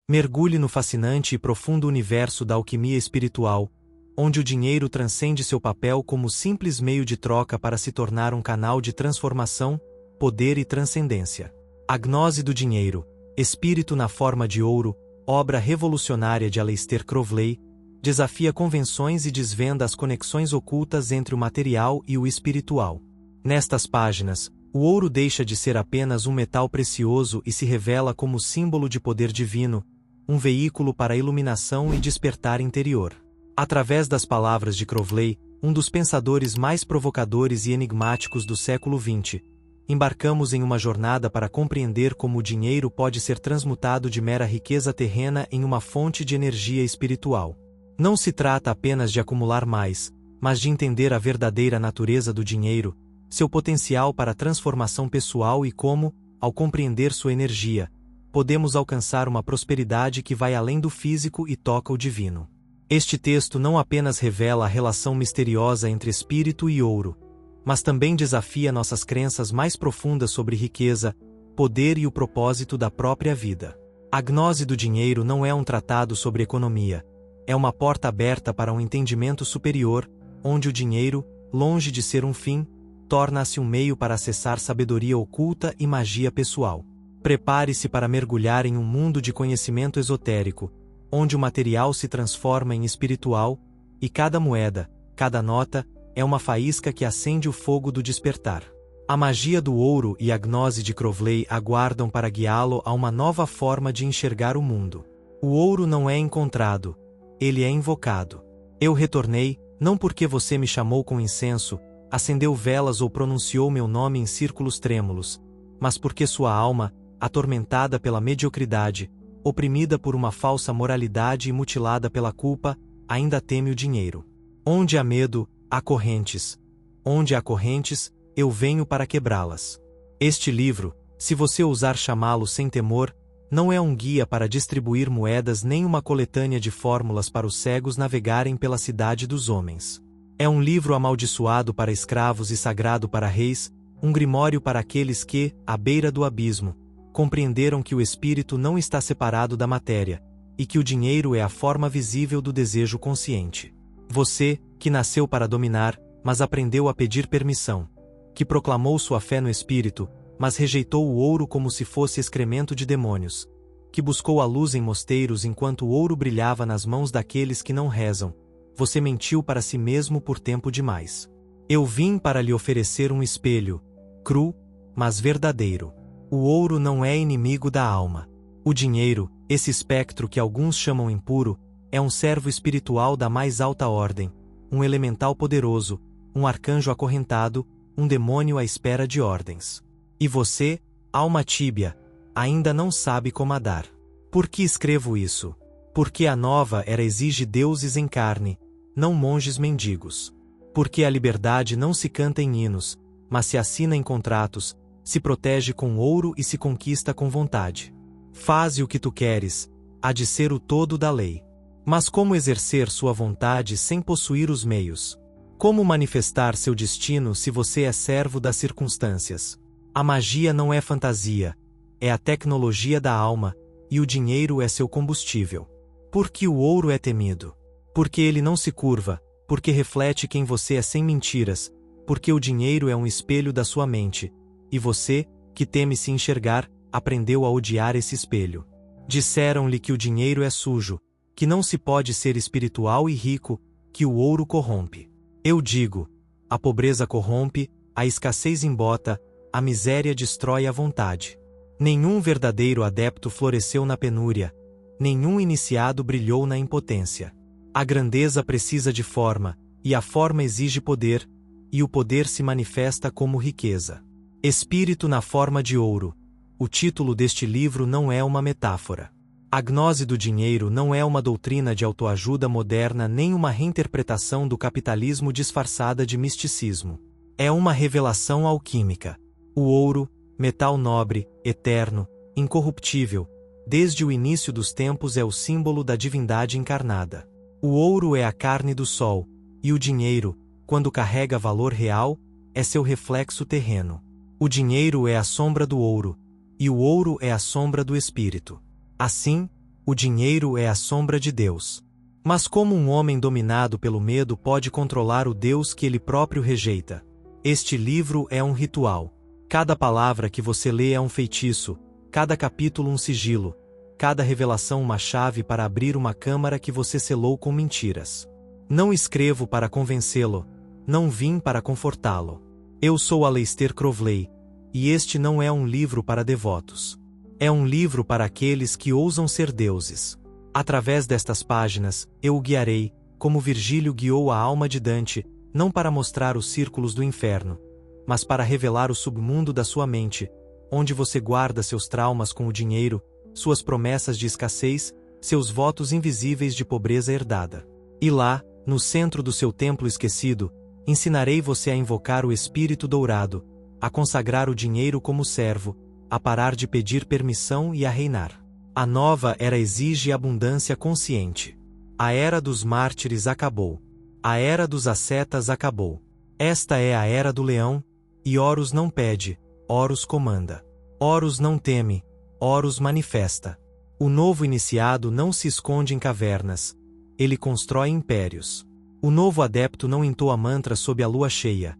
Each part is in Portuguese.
Mergulhe no fascinante e profundo universo da alquimia espiritual, onde o dinheiro transcende seu papel como simples meio de troca para se tornar um canal de transformação, poder e transcendência. A Gnose do Dinheiro, Espírito na Forma de Ouro, obra revolucionária de Aleister Crowley, desafia convenções e desvenda as conexões ocultas entre o material e o espiritual. Nestas páginas, o ouro deixa de ser apenas um metal precioso e se revela como símbolo de poder divino, um veículo para a iluminação e despertar interior. Através das palavras de Crowley, um dos pensadores mais provocadores e enigmáticos do século XX, embarcamos em uma jornada para compreender como o dinheiro pode ser transmutado de mera riqueza terrena em uma fonte de energia espiritual. Não se trata apenas de acumular mais, mas de entender a verdadeira natureza do dinheiro, seu potencial para a transformação pessoal e como, ao compreender sua energia, podemos alcançar uma prosperidade que vai além do físico e toca o divino. Este texto não apenas revela a relação misteriosa entre espírito e ouro, mas também desafia nossas crenças mais profundas sobre riqueza, poder e o propósito da própria vida. A Gnose do Dinheiro não é um tratado sobre economia, é uma porta aberta para um entendimento superior, onde o dinheiro, longe de ser um fim, torna-se um meio para acessar sabedoria oculta e magia pessoal. Prepare-se para mergulhar em um mundo de conhecimento esotérico, onde o material se transforma em espiritual, e cada moeda, cada nota, é uma faísca que acende o fogo do despertar. A magia do ouro e a gnose de Crowley aguardam para guiá-lo a uma nova forma de enxergar o mundo. O ouro não é encontrado, ele é invocado. Eu retornei, não porque você me chamou com incenso, acendeu velas ou pronunciou meu nome em círculos trêmulos, mas porque sua alma, atormentada pela mediocridade, oprimida por uma falsa moralidade e mutilada pela culpa, ainda teme o dinheiro. Onde há medo, há correntes. Onde há correntes, eu venho para quebrá-las. Este livro, se você ousar chamá-lo sem temor, não é um guia para distribuir moedas nem uma coletânea de fórmulas para os cegos navegarem pela cidade dos homens. É um livro amaldiçoado para escravos e sagrado para reis, um grimório para aqueles que, à beira do abismo, compreenderam que o espírito não está separado da matéria, e que o dinheiro é a forma visível do desejo consciente. Você, que nasceu para dominar, mas aprendeu a pedir permissão, que proclamou sua fé no espírito, mas rejeitou o ouro como se fosse excremento de demônios, que buscou a luz em mosteiros enquanto o ouro brilhava nas mãos daqueles que não rezam, você mentiu para si mesmo por tempo demais. Eu vim para lhe oferecer um espelho, cru, mas verdadeiro. O ouro não é inimigo da alma. O dinheiro, esse espectro que alguns chamam impuro, é um servo espiritual da mais alta ordem, um elemental poderoso, um arcanjo acorrentado, um demônio à espera de ordens. E você, alma tíbia, ainda não sabe comandar. Por que escrevo isso? Porque a nova era exige deuses em carne, não monges mendigos. Porque a liberdade não se canta em hinos, mas se assina em contratos, se protege com ouro e se conquista com vontade. Faze o que tu queres, há de ser o todo da lei. Mas como exercer sua vontade sem possuir os meios? Como manifestar seu destino se você é servo das circunstâncias? A magia não é fantasia, é a tecnologia da alma, e o dinheiro é seu combustível. Por que o ouro é temido? Porque ele não se curva, porque reflete quem você é sem mentiras, porque o dinheiro é um espelho da sua mente, e você, que teme se enxergar, aprendeu a odiar esse espelho. Disseram-lhe que o dinheiro é sujo, que não se pode ser espiritual e rico, que o ouro corrompe. Eu digo, a pobreza corrompe, a escassez embota, a miséria destrói a vontade. Nenhum verdadeiro adepto floresceu na penúria, nenhum iniciado brilhou na impotência. A grandeza precisa de forma, e a forma exige poder, e o poder se manifesta como riqueza. Espírito na forma de ouro. O título deste livro não é uma metáfora. A gnose do dinheiro não é uma doutrina de autoajuda moderna nem uma reinterpretação do capitalismo disfarçada de misticismo. É uma revelação alquímica. O ouro, metal nobre, eterno, incorruptível, desde o início dos tempos é o símbolo da divindade encarnada. O ouro é a carne do sol, e o dinheiro, quando carrega valor real, é seu reflexo terreno. O dinheiro é a sombra do ouro, e o ouro é a sombra do espírito. Assim, O dinheiro é a sombra de Deus. Mas como um homem dominado pelo medo pode controlar o Deus que ele próprio rejeita? Este livro é um ritual. Cada palavra que você lê é um feitiço, cada capítulo um sigilo, cada revelação uma chave para abrir uma câmara que você selou com mentiras. Não escrevo para convencê-lo, não vim para confortá-lo. Eu sou Aleister Crowley, e este não é um livro para devotos. É um livro para aqueles que ousam ser deuses. Através destas páginas, eu o guiarei, como Virgílio guiou a alma de Dante, não para mostrar os círculos do inferno, mas para revelar o submundo da sua mente, onde você guarda seus traumas com o dinheiro, suas promessas de escassez, seus votos invisíveis de pobreza herdada. E lá, no centro do seu templo esquecido, ensinarei você a invocar o Espírito Dourado, a consagrar o dinheiro como servo, a parar de pedir permissão e a reinar. A nova era exige abundância consciente. A era dos mártires acabou. A era dos ascetas acabou. Esta é a era do leão, e Horus não pede, Horus comanda. Horus não teme, Horus manifesta. O novo iniciado não se esconde em cavernas, ele constrói impérios. O novo adepto não entoa mantras sob a lua cheia.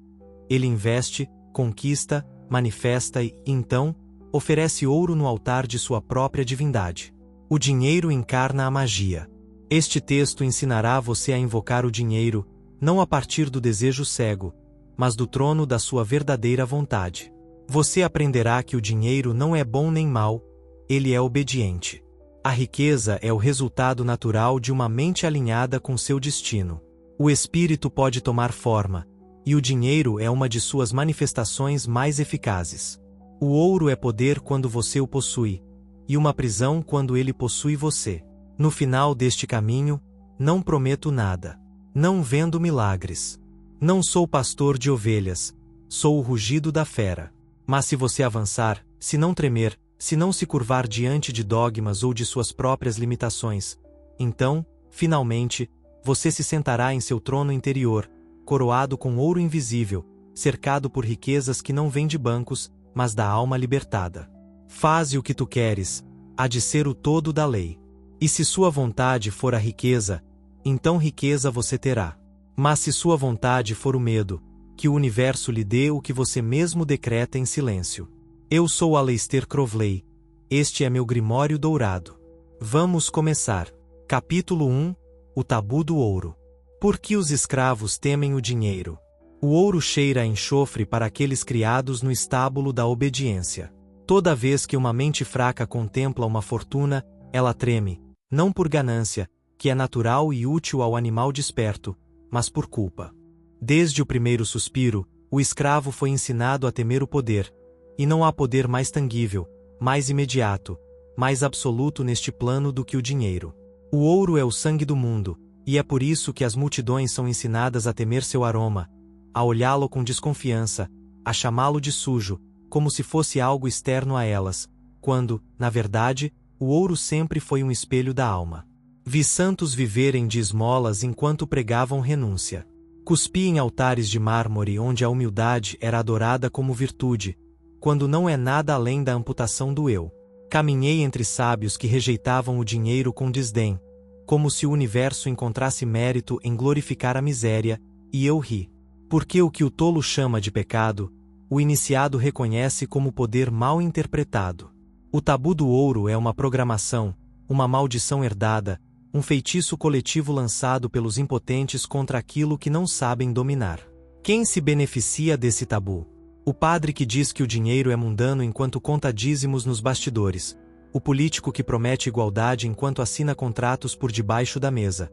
Ele investe, conquista, manifesta e, então, oferece ouro no altar de sua própria divindade. O dinheiro encarna a magia. Este texto ensinará você a invocar o dinheiro, não a partir do desejo cego, mas do trono da sua verdadeira vontade. Você aprenderá que o dinheiro não é bom nem mau, ele é obediente. A riqueza é o resultado natural de uma mente alinhada com seu destino. O espírito pode tomar forma, e o dinheiro é uma de suas manifestações mais eficazes. O ouro é poder quando você o possui, e uma prisão quando ele possui você. No final deste caminho, não prometo nada. Não vendo milagres. Não sou pastor de ovelhas, sou o rugido da fera. Mas se você avançar, se não tremer, se não se curvar diante de dogmas ou de suas próprias limitações, então, finalmente, você se sentará em seu trono interior, coroado com ouro invisível, cercado por riquezas que não vêm de bancos, mas da alma libertada. Faze o que tu queres, há de ser o todo da lei. E se sua vontade for a riqueza, então riqueza você terá. Mas se sua vontade for o medo, que o universo lhe dê o que você mesmo decreta em silêncio. Eu sou Aleister Crowley. Este é meu Grimório Dourado. Vamos começar. Capítulo 1. O tabu do ouro. Por que os escravos temem o dinheiro? O ouro cheira a enxofre para aqueles criados no estábulo da obediência. Toda vez que uma mente fraca contempla uma fortuna, ela treme, não por ganância, que é natural e útil ao animal desperto, mas por culpa. Desde o primeiro suspiro, o escravo foi ensinado a temer o poder, e não há poder mais tangível, mais imediato, mais absoluto neste plano do que o dinheiro. O ouro é o sangue do mundo, e é por isso que as multidões são ensinadas a temer seu aroma, a olhá-lo com desconfiança, a chamá-lo de sujo, como se fosse algo externo a elas, quando, na verdade, o ouro sempre foi um espelho da alma. Vi santos viverem de esmolas enquanto pregavam renúncia. Cuspi em altares de mármore onde a humildade era adorada como virtude, quando não é nada além da amputação do eu. Caminhei entre sábios que rejeitavam o dinheiro com desdém, como se o universo encontrasse mérito em glorificar a miséria, e eu ri. Porque o que o tolo chama de pecado, o iniciado reconhece como poder mal interpretado. O tabu do ouro é uma programação, uma maldição herdada, um feitiço coletivo lançado pelos impotentes contra aquilo que não sabem dominar. Quem se beneficia desse tabu? O padre que diz que o dinheiro é mundano enquanto conta dízimos nos bastidores. O político que promete igualdade enquanto assina contratos por debaixo da mesa.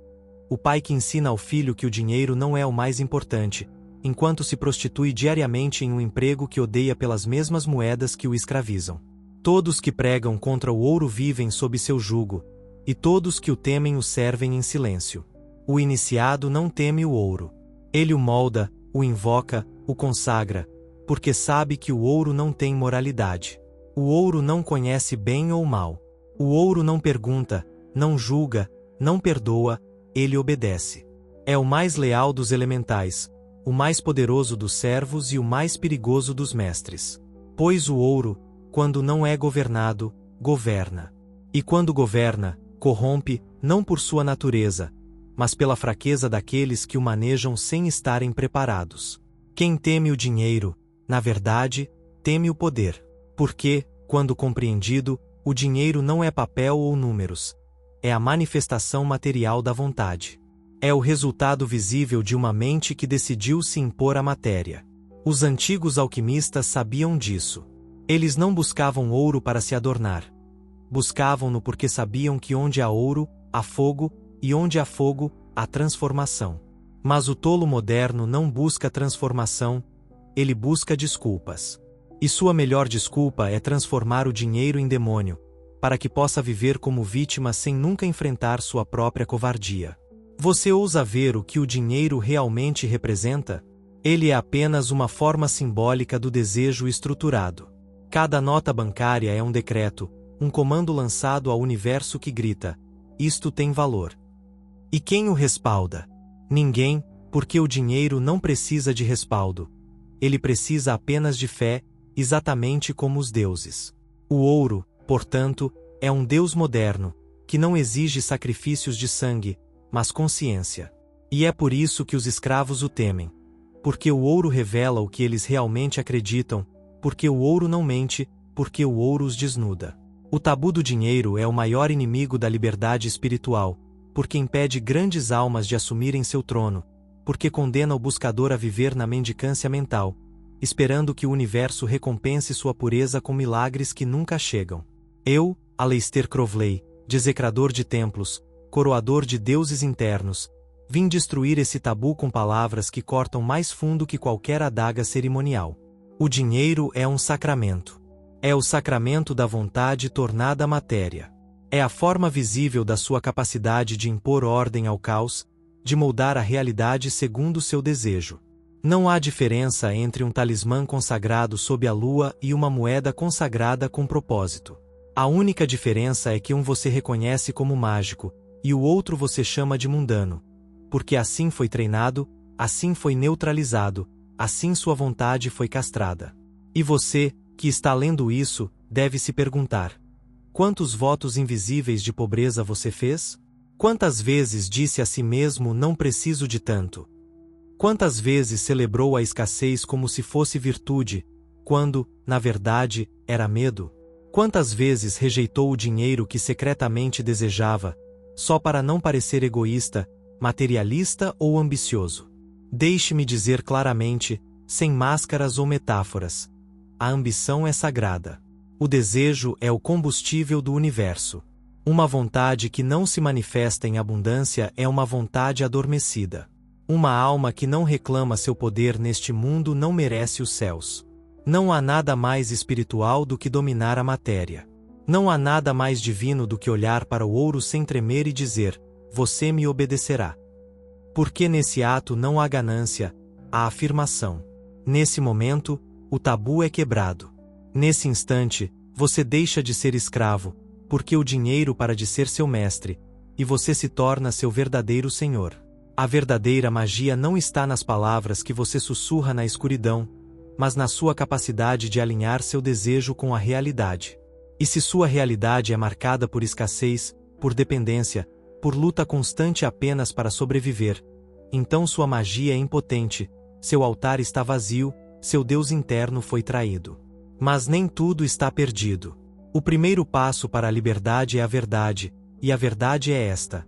O pai que ensina ao filho que o dinheiro não é o mais importante, enquanto se prostitui diariamente em um emprego que odeia pelas mesmas moedas que o escravizam. Todos que pregam contra o ouro vivem sob seu jugo, e todos que o temem o servem em silêncio. O iniciado não teme o ouro. Ele o molda, o invoca, o consagra, porque sabe que o ouro não tem moralidade. O ouro não conhece bem ou mal. O ouro não pergunta, não julga, não perdoa, ele obedece. É o mais leal dos elementais, o mais poderoso dos servos e o mais perigoso dos mestres. Pois o ouro, quando não é governado, governa. E quando governa, corrompe, não por sua natureza, mas pela fraqueza daqueles que o manejam sem estarem preparados. Quem teme o dinheiro, na verdade, teme o poder. Porque, quando compreendido, o dinheiro não é papel ou números. É a manifestação material da vontade. É o resultado visível de uma mente que decidiu se impor à matéria. Os antigos alquimistas sabiam disso. Eles não buscavam ouro para se adornar. Buscavam-no porque sabiam que onde há ouro, há fogo, e onde há fogo, há transformação. Mas o tolo moderno não busca transformação, ele busca desculpas. E sua melhor desculpa é transformar o dinheiro em demônio, para que possa viver como vítima sem nunca enfrentar sua própria covardia. Você ousa ver o que o dinheiro realmente representa? Ele é apenas uma forma simbólica do desejo estruturado. Cada nota bancária é um decreto, um comando lançado ao universo que grita: isto tem valor. E quem o respalda? Ninguém, porque o dinheiro não precisa de respaldo. Ele precisa apenas de fé, exatamente como os deuses. O ouro, portanto, é um deus moderno, que não exige sacrifícios de sangue, mas consciência. E é por isso que os escravos o temem. Porque o ouro revela o que eles realmente acreditam, porque o ouro não mente, porque o ouro os desnuda. O tabu do dinheiro é o maior inimigo da liberdade espiritual, porque impede grandes almas de assumirem seu trono, porque condena o buscador a viver na mendicância mental, esperando que o universo recompense sua pureza com milagres que nunca chegam. Eu, Aleister Crowley, desecrador de templos, coroador de deuses internos, vim destruir esse tabu com palavras que cortam mais fundo que qualquer adaga cerimonial. O dinheiro é um sacramento. É o sacramento da vontade tornada matéria. É a forma visível da sua capacidade de impor ordem ao caos, de moldar a realidade segundo seu desejo. Não há diferença entre um talismã consagrado sob a lua e uma moeda consagrada com propósito. A única diferença é que um você reconhece como mágico, e o outro você chama de mundano. Porque assim foi treinado, assim foi neutralizado, assim sua vontade foi castrada. E você, que está lendo isso, deve se perguntar: quantos votos invisíveis de pobreza você fez? Quantas vezes disse a si mesmo não preciso de tanto? Quantas vezes celebrou a escassez como se fosse virtude, quando, na verdade, era medo? Quantas vezes rejeitou o dinheiro que secretamente desejava, só para não parecer egoísta, materialista ou ambicioso? Deixe-me dizer claramente, sem máscaras ou metáforas: a ambição é sagrada. O desejo é o combustível do universo. Uma vontade que não se manifesta em abundância é uma vontade adormecida. Uma alma que não reclama seu poder neste mundo não merece os céus. Não há nada mais espiritual do que dominar a matéria. Não há nada mais divino do que olhar para o ouro sem tremer e dizer: você me obedecerá. Porque nesse ato não há ganância, há afirmação. Nesse momento, o tabu é quebrado. Nesse instante, você deixa de ser escravo, porque o dinheiro para de ser seu mestre, e você se torna seu verdadeiro senhor. A verdadeira magia não está nas palavras que você sussurra na escuridão, mas na sua capacidade de alinhar seu desejo com a realidade. E se sua realidade é marcada por escassez, por dependência, por luta constante apenas para sobreviver, então sua magia é impotente, seu altar está vazio, seu Deus interno foi traído. Mas nem tudo está perdido. O primeiro passo para a liberdade é a verdade, e a verdade é esta: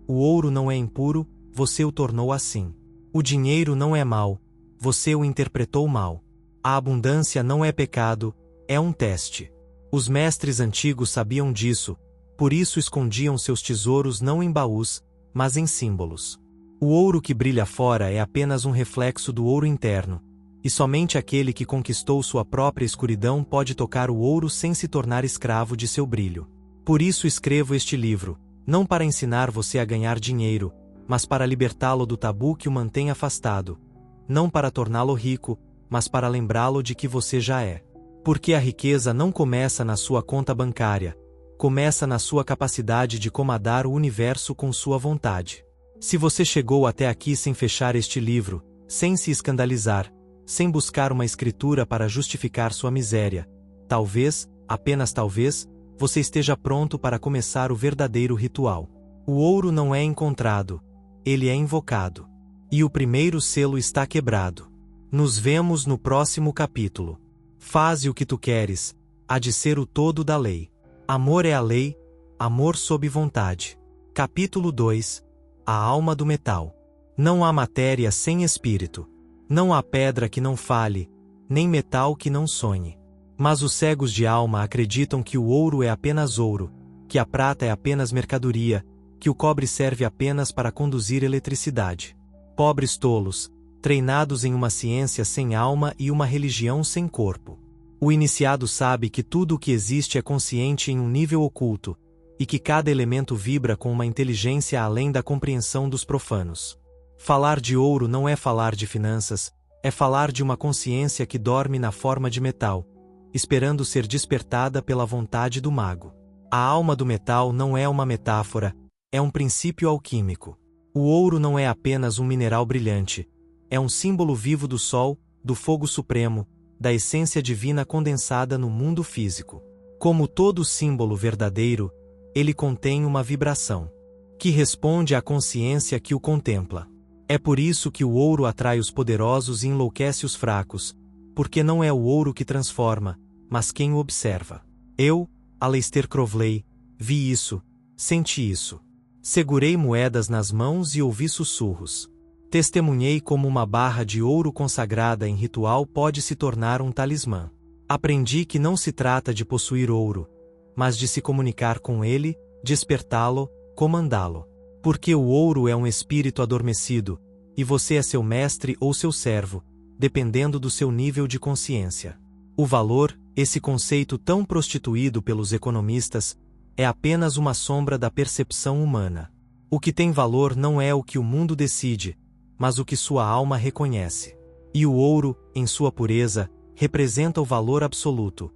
o ouro não é impuro, você o tornou assim. O dinheiro não é mau, você o interpretou mal. A abundância não é pecado, é um teste. Os mestres antigos sabiam disso, por isso escondiam seus tesouros não em baús, mas em símbolos. O ouro que brilha fora é apenas um reflexo do ouro interno, e somente aquele que conquistou sua própria escuridão pode tocar o ouro sem se tornar escravo de seu brilho. Por isso escrevo este livro, não para ensinar você a ganhar dinheiro, mas para libertá-lo do tabu que o mantém afastado. Não para torná-lo rico, mas para lembrá-lo de que você já é. Porque a riqueza não começa na sua conta bancária, começa na sua capacidade de comandar o universo com sua vontade. Se você chegou até aqui sem fechar este livro, sem se escandalizar, sem buscar uma escritura para justificar sua miséria, talvez, apenas talvez, você esteja pronto para começar o verdadeiro ritual. O ouro não é encontrado, ele é invocado. E o primeiro selo está quebrado. Nos vemos no próximo capítulo. Faze o que tu queres, há de ser o todo da lei. Amor é a lei, amor sob vontade. Capítulo 2. A alma do metal. Não há matéria sem espírito. Não há pedra que não fale, nem metal que não sonhe. Mas os cegos de alma acreditam que o ouro é apenas ouro, que a prata é apenas mercadoria, que o cobre serve apenas para conduzir eletricidade. Pobres tolos, treinados em uma ciência sem alma e uma religião sem corpo. O iniciado sabe que tudo o que existe é consciente em um nível oculto, e que cada elemento vibra com uma inteligência além da compreensão dos profanos. Falar de ouro não é falar de finanças, é falar de uma consciência que dorme na forma de metal, esperando ser despertada pela vontade do mago. A alma do metal não é uma metáfora, é um princípio alquímico. O ouro não é apenas um mineral brilhante, é um símbolo vivo do sol, do fogo supremo, da essência divina condensada no mundo físico. Como todo símbolo verdadeiro, ele contém uma vibração, que responde à consciência que o contempla. É por isso que o ouro atrai os poderosos e enlouquece os fracos, porque não é o ouro que transforma, mas quem o observa. Eu, Aleister Crowley, vi isso, senti isso. Segurei moedas nas mãos e ouvi sussurros. Testemunhei como uma barra de ouro consagrada em ritual pode se tornar um talismã. Aprendi que não se trata de possuir ouro, mas de se comunicar com ele, despertá-lo, comandá-lo. Porque o ouro é um espírito adormecido, e você é seu mestre ou seu servo, dependendo do seu nível de consciência. O valor, esse conceito tão prostituído pelos economistas, é apenas uma sombra da percepção humana. O que tem valor não é o que o mundo decide, mas o que sua alma reconhece. E o ouro, em sua pureza, representa o valor absoluto,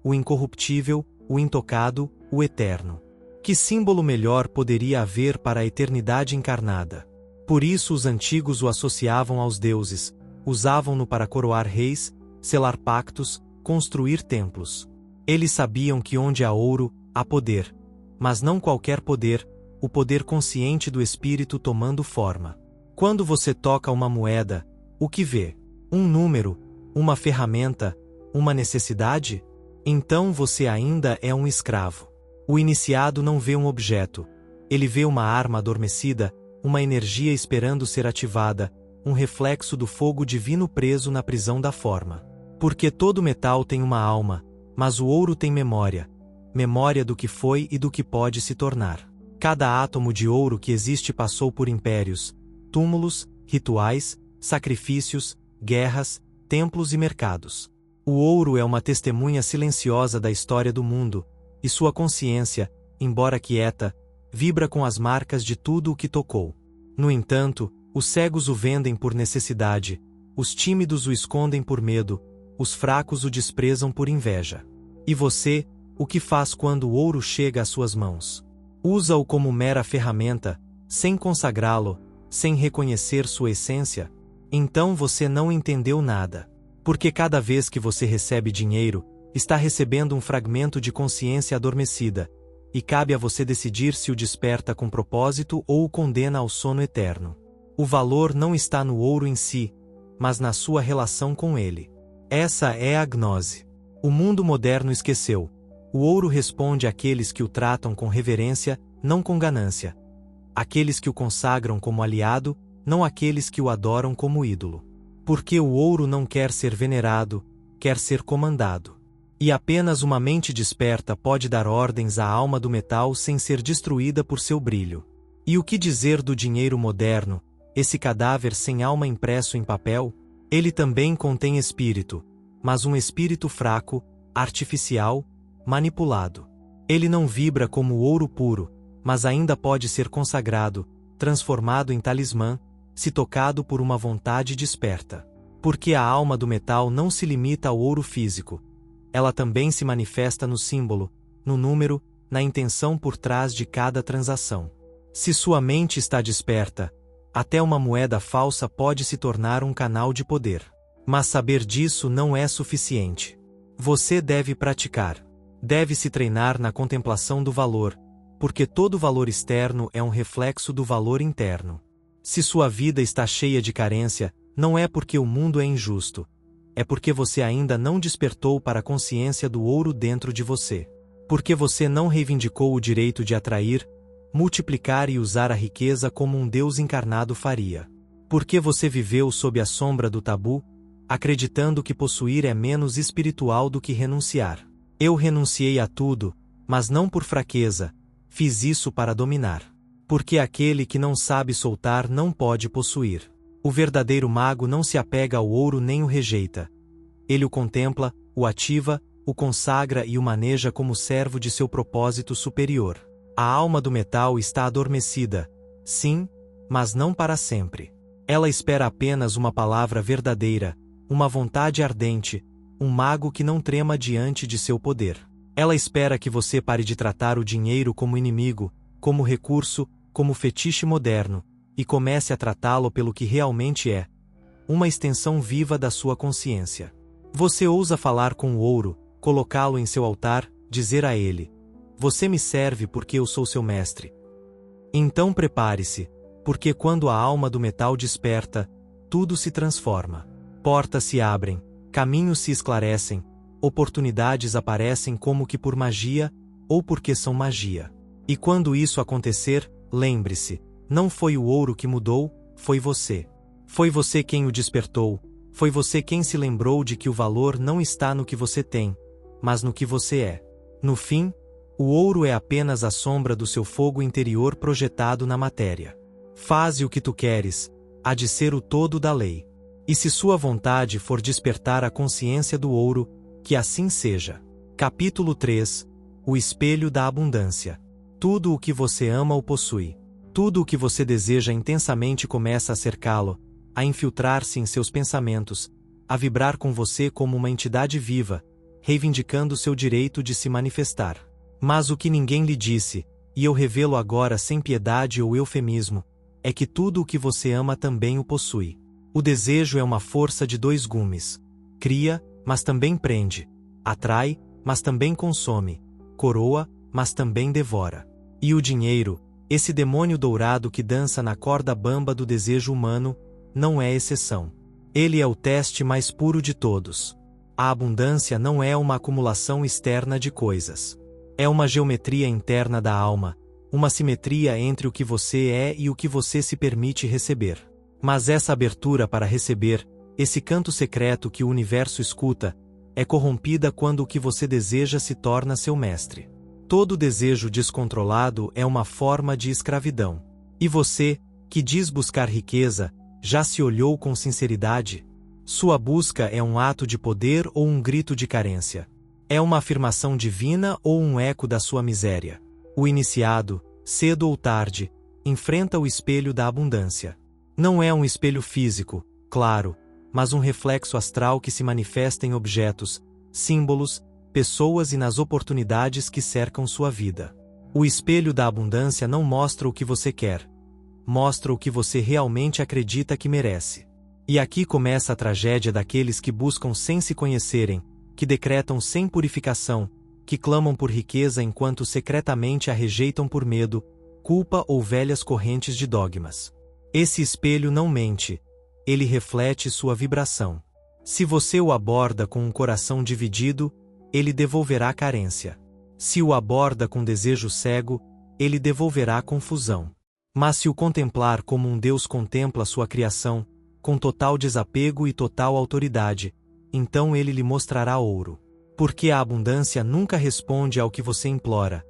o incorruptível, o intocado, o eterno. Que símbolo melhor poderia haver para a eternidade encarnada? Por isso os antigos o associavam aos deuses, usavam-no para coroar reis, selar pactos, construir templos. Eles sabiam que onde há ouro, há poder, mas não qualquer poder, o poder consciente do espírito tomando forma. Quando você toca uma moeda, o que vê? Um número, uma ferramenta, uma necessidade? Então você ainda é um escravo. O iniciado não vê um objeto, ele vê uma arma adormecida, uma energia esperando ser ativada, um reflexo do fogo divino preso na prisão da forma. Porque todo metal tem uma alma, mas o ouro tem memória, memória do que foi e do que pode se tornar. Cada átomo de ouro que existe passou por impérios, túmulos, rituais, sacrifícios, guerras, templos e mercados. O ouro é uma testemunha silenciosa da história do mundo, e sua consciência, embora quieta, vibra com as marcas de tudo o que tocou. No entanto, os cegos o vendem por necessidade, os tímidos o escondem por medo, os fracos o desprezam por inveja. E você, o que faz quando o ouro chega às suas mãos? Usa-o como mera ferramenta, sem consagrá-lo, sem reconhecer sua essência? Então você não entendeu nada. Porque cada vez que você recebe dinheiro, está recebendo um fragmento de consciência adormecida, e cabe a você decidir se o desperta com propósito ou o condena ao sono eterno. O valor não está no ouro em si, mas na sua relação com ele. Essa é a gnose. O mundo moderno esqueceu. O ouro responde àqueles que o tratam com reverência, não com ganância. Aqueles que o consagram como aliado, não aqueles que o adoram como ídolo. Porque o ouro não quer ser venerado, quer ser comandado. E apenas uma mente desperta pode dar ordens à alma do metal sem ser destruída por seu brilho. E o que dizer do dinheiro moderno, esse cadáver sem alma impresso em papel? Ele também contém espírito, mas um espírito fraco, artificial, manipulado. Ele não vibra como o ouro puro, mas ainda pode ser consagrado, transformado em talismã, se tocado por uma vontade desperta. Porque a alma do metal não se limita ao ouro físico. Ela também se manifesta no símbolo, no número, na intenção por trás de cada transação. Se sua mente está desperta, até uma moeda falsa pode se tornar um canal de poder. Mas saber disso não é suficiente. Você deve praticar. Deve-se treinar na contemplação do valor, porque todo valor externo é um reflexo do valor interno. Se sua vida está cheia de carência, não é porque o mundo é injusto, é porque você ainda não despertou para a consciência do ouro dentro de você. Porque você não reivindicou o direito de atrair, multiplicar e usar a riqueza como um Deus encarnado faria. Porque você viveu sob a sombra do tabu, acreditando que possuir é menos espiritual do que renunciar. Eu renunciei a tudo, mas não por fraqueza, fiz isso para dominar. Porque aquele que não sabe soltar não pode possuir. O verdadeiro mago não se apega ao ouro nem o rejeita. Ele o contempla, o ativa, o consagra e o maneja como servo de seu propósito superior. A alma do metal está adormecida, sim, mas não para sempre. Ela espera apenas uma palavra verdadeira, uma vontade ardente, um mago que não trema diante de seu poder. Ela espera que você pare de tratar o dinheiro como inimigo, como recurso, como fetiche moderno, e comece a tratá-lo pelo que realmente é, uma extensão viva da sua consciência. Você ousa falar com o ouro, colocá-lo em seu altar, dizer a ele: você me serve porque eu sou seu mestre. Então prepare-se, porque quando a alma do metal desperta, tudo se transforma. Portas se abrem, caminhos se esclarecem, oportunidades aparecem como que por magia, ou porque são magia. E quando isso acontecer, lembre-se, não foi o ouro que mudou, foi você. Foi você quem o despertou, foi você quem se lembrou de que o valor não está no que você tem, mas no que você é. No fim, o ouro é apenas a sombra do seu fogo interior projetado na matéria. Faze o que tu queres, há de ser o todo da lei. E se sua vontade for despertar a consciência do ouro, que assim seja. Capítulo 3 O espelho da abundância. Tudo o que você ama o possui. Tudo o que você deseja intensamente começa a cercá-lo, a infiltrar-se em seus pensamentos, a vibrar com você como uma entidade viva, reivindicando seu direito de se manifestar. Mas o que ninguém lhe disse, e eu revelo agora sem piedade ou eufemismo, é que tudo o que você ama também o possui. O desejo é uma força de dois gumes. Cria, mas também prende. Atrai, mas também consome. Coroa, mas também devora. E o dinheiro, esse demônio dourado que dança na corda bamba do desejo humano, não é exceção. Ele é o teste mais puro de todos. A abundância não é uma acumulação externa de coisas. É uma geometria interna da alma, uma simetria entre o que você é e o que você se permite receber. Mas essa abertura para receber, esse canto secreto que o universo escuta, é corrompida quando o que você deseja se torna seu mestre. Todo desejo descontrolado é uma forma de escravidão. E você, que diz buscar riqueza, já se olhou com sinceridade? Sua busca é um ato de poder ou um grito de carência? É uma afirmação divina ou um eco da sua miséria? O iniciado, cedo ou tarde, enfrenta o espelho da abundância. Não é um espelho físico, claro, mas um reflexo astral que se manifesta em objetos, símbolos, pessoas e nas oportunidades que cercam sua vida. O espelho da abundância não mostra o que você quer, mostra o que você realmente acredita que merece. E aqui começa a tragédia daqueles que buscam sem se conhecerem, que decretam sem purificação, que clamam por riqueza enquanto secretamente a rejeitam por medo, culpa ou velhas correntes de dogmas. Esse espelho não mente, ele reflete sua vibração. Se você o aborda com um coração dividido, ele devolverá carência. Se o aborda com desejo cego, ele devolverá confusão. Mas se o contemplar como um Deus contempla sua criação, com total desapego e total autoridade, então ele lhe mostrará ouro. Porque a abundância nunca responde ao que você implora,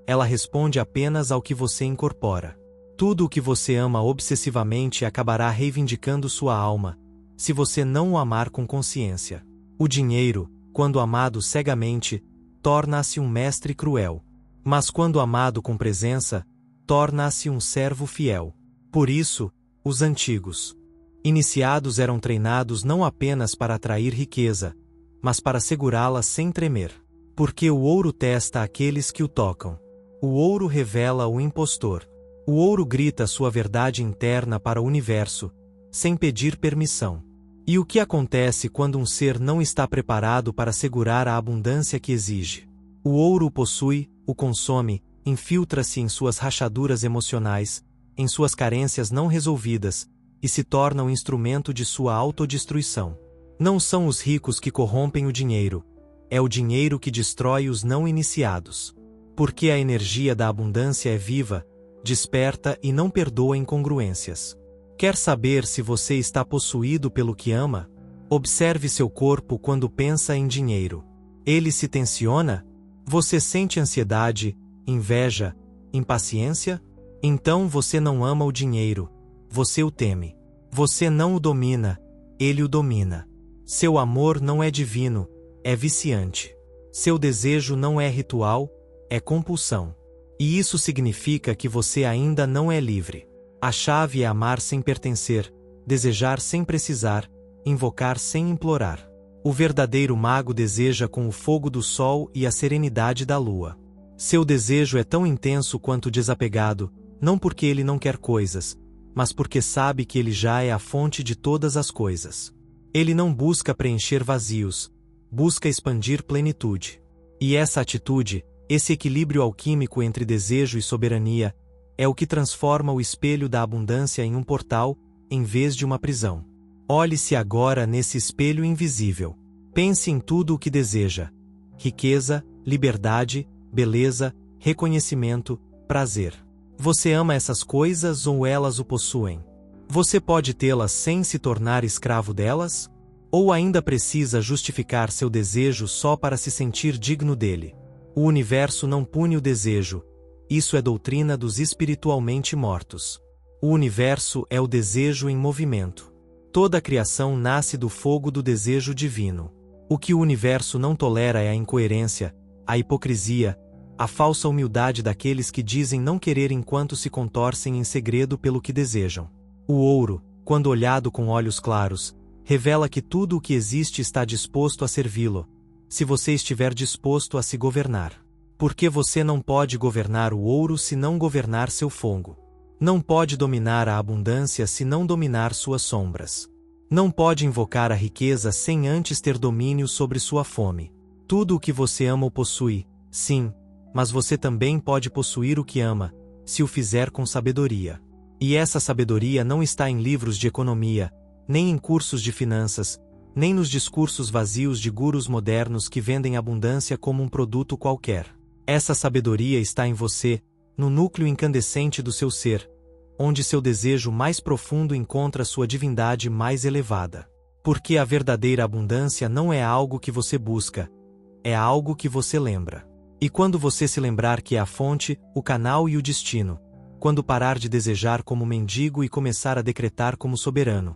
ela responde apenas ao que você incorpora. Tudo o que você ama obsessivamente acabará reivindicando sua alma, se você não o amar com consciência. O dinheiro, quando amado cegamente, torna-se um mestre cruel. Mas quando amado com presença, torna-se um servo fiel. Por isso, os antigos iniciados eram treinados não apenas para atrair riqueza, mas para segurá-la sem tremer. Porque o ouro testa aqueles que o tocam. O ouro revela o impostor. O ouro grita sua verdade interna para o universo, sem pedir permissão. E o que acontece quando um ser não está preparado para segurar a abundância que exige? O ouro o possui, o consome, infiltra-se em suas rachaduras emocionais, em suas carências não resolvidas, e se torna um instrumento de sua autodestruição. Não são os ricos que corrompem o dinheiro, é o dinheiro que destrói os não iniciados. Porque a energia da abundância é viva, desperta e não perdoa incongruências. Quer saber se você está possuído pelo que ama? Observe seu corpo quando pensa em dinheiro. Ele se tensiona? Você sente ansiedade, inveja, impaciência? Então você não ama o dinheiro, você o teme. Você não o domina, ele o domina. Seu amor não é divino, é viciante. Seu desejo não é ritual, é compulsão. E isso significa que você ainda não é livre. A chave é amar sem pertencer, desejar sem precisar, invocar sem implorar. O verdadeiro mago deseja com o fogo do sol e a serenidade da lua. Seu desejo é tão intenso quanto desapegado, não porque ele não quer coisas, mas porque sabe que ele já é a fonte de todas as coisas. Ele não busca preencher vazios, busca expandir plenitude. E essa atitude, esse equilíbrio alquímico entre desejo e soberania, é o que transforma o espelho da abundância em um portal, em vez de uma prisão. Olhe-se agora nesse espelho invisível. Pense em tudo o que deseja: riqueza, liberdade, beleza, reconhecimento, prazer. Você ama essas coisas ou elas o possuem? Você pode tê-las sem se tornar escravo delas? Ou ainda precisa justificar seu desejo só para se sentir digno dele? O universo não pune o desejo. Isso é doutrina dos espiritualmente mortos. O universo é o desejo em movimento. Toda a criação nasce do fogo do desejo divino. O que o universo não tolera é a incoerência, a hipocrisia, a falsa humildade daqueles que dizem não querer enquanto se contorcem em segredo pelo que desejam. O ouro, quando olhado com olhos claros, revela que tudo o que existe está disposto a servi-lo, se você estiver disposto a se governar. Porque você não pode governar o ouro se não governar seu fogo. Não pode dominar a abundância se não dominar suas sombras. Não pode invocar a riqueza sem antes ter domínio sobre sua fome. Tudo o que você ama o possui, sim, mas você também pode possuir o que ama, se o fizer com sabedoria. E essa sabedoria não está em livros de economia, nem em cursos de finanças, nem nos discursos vazios de gurus modernos que vendem abundância como um produto qualquer. Essa sabedoria está em você, no núcleo incandescente do seu ser, onde seu desejo mais profundo encontra sua divindade mais elevada. Porque a verdadeira abundância não é algo que você busca, é algo que você lembra. E quando você se lembrar que é a fonte, o canal e o destino, quando parar de desejar como mendigo e começar a decretar como soberano,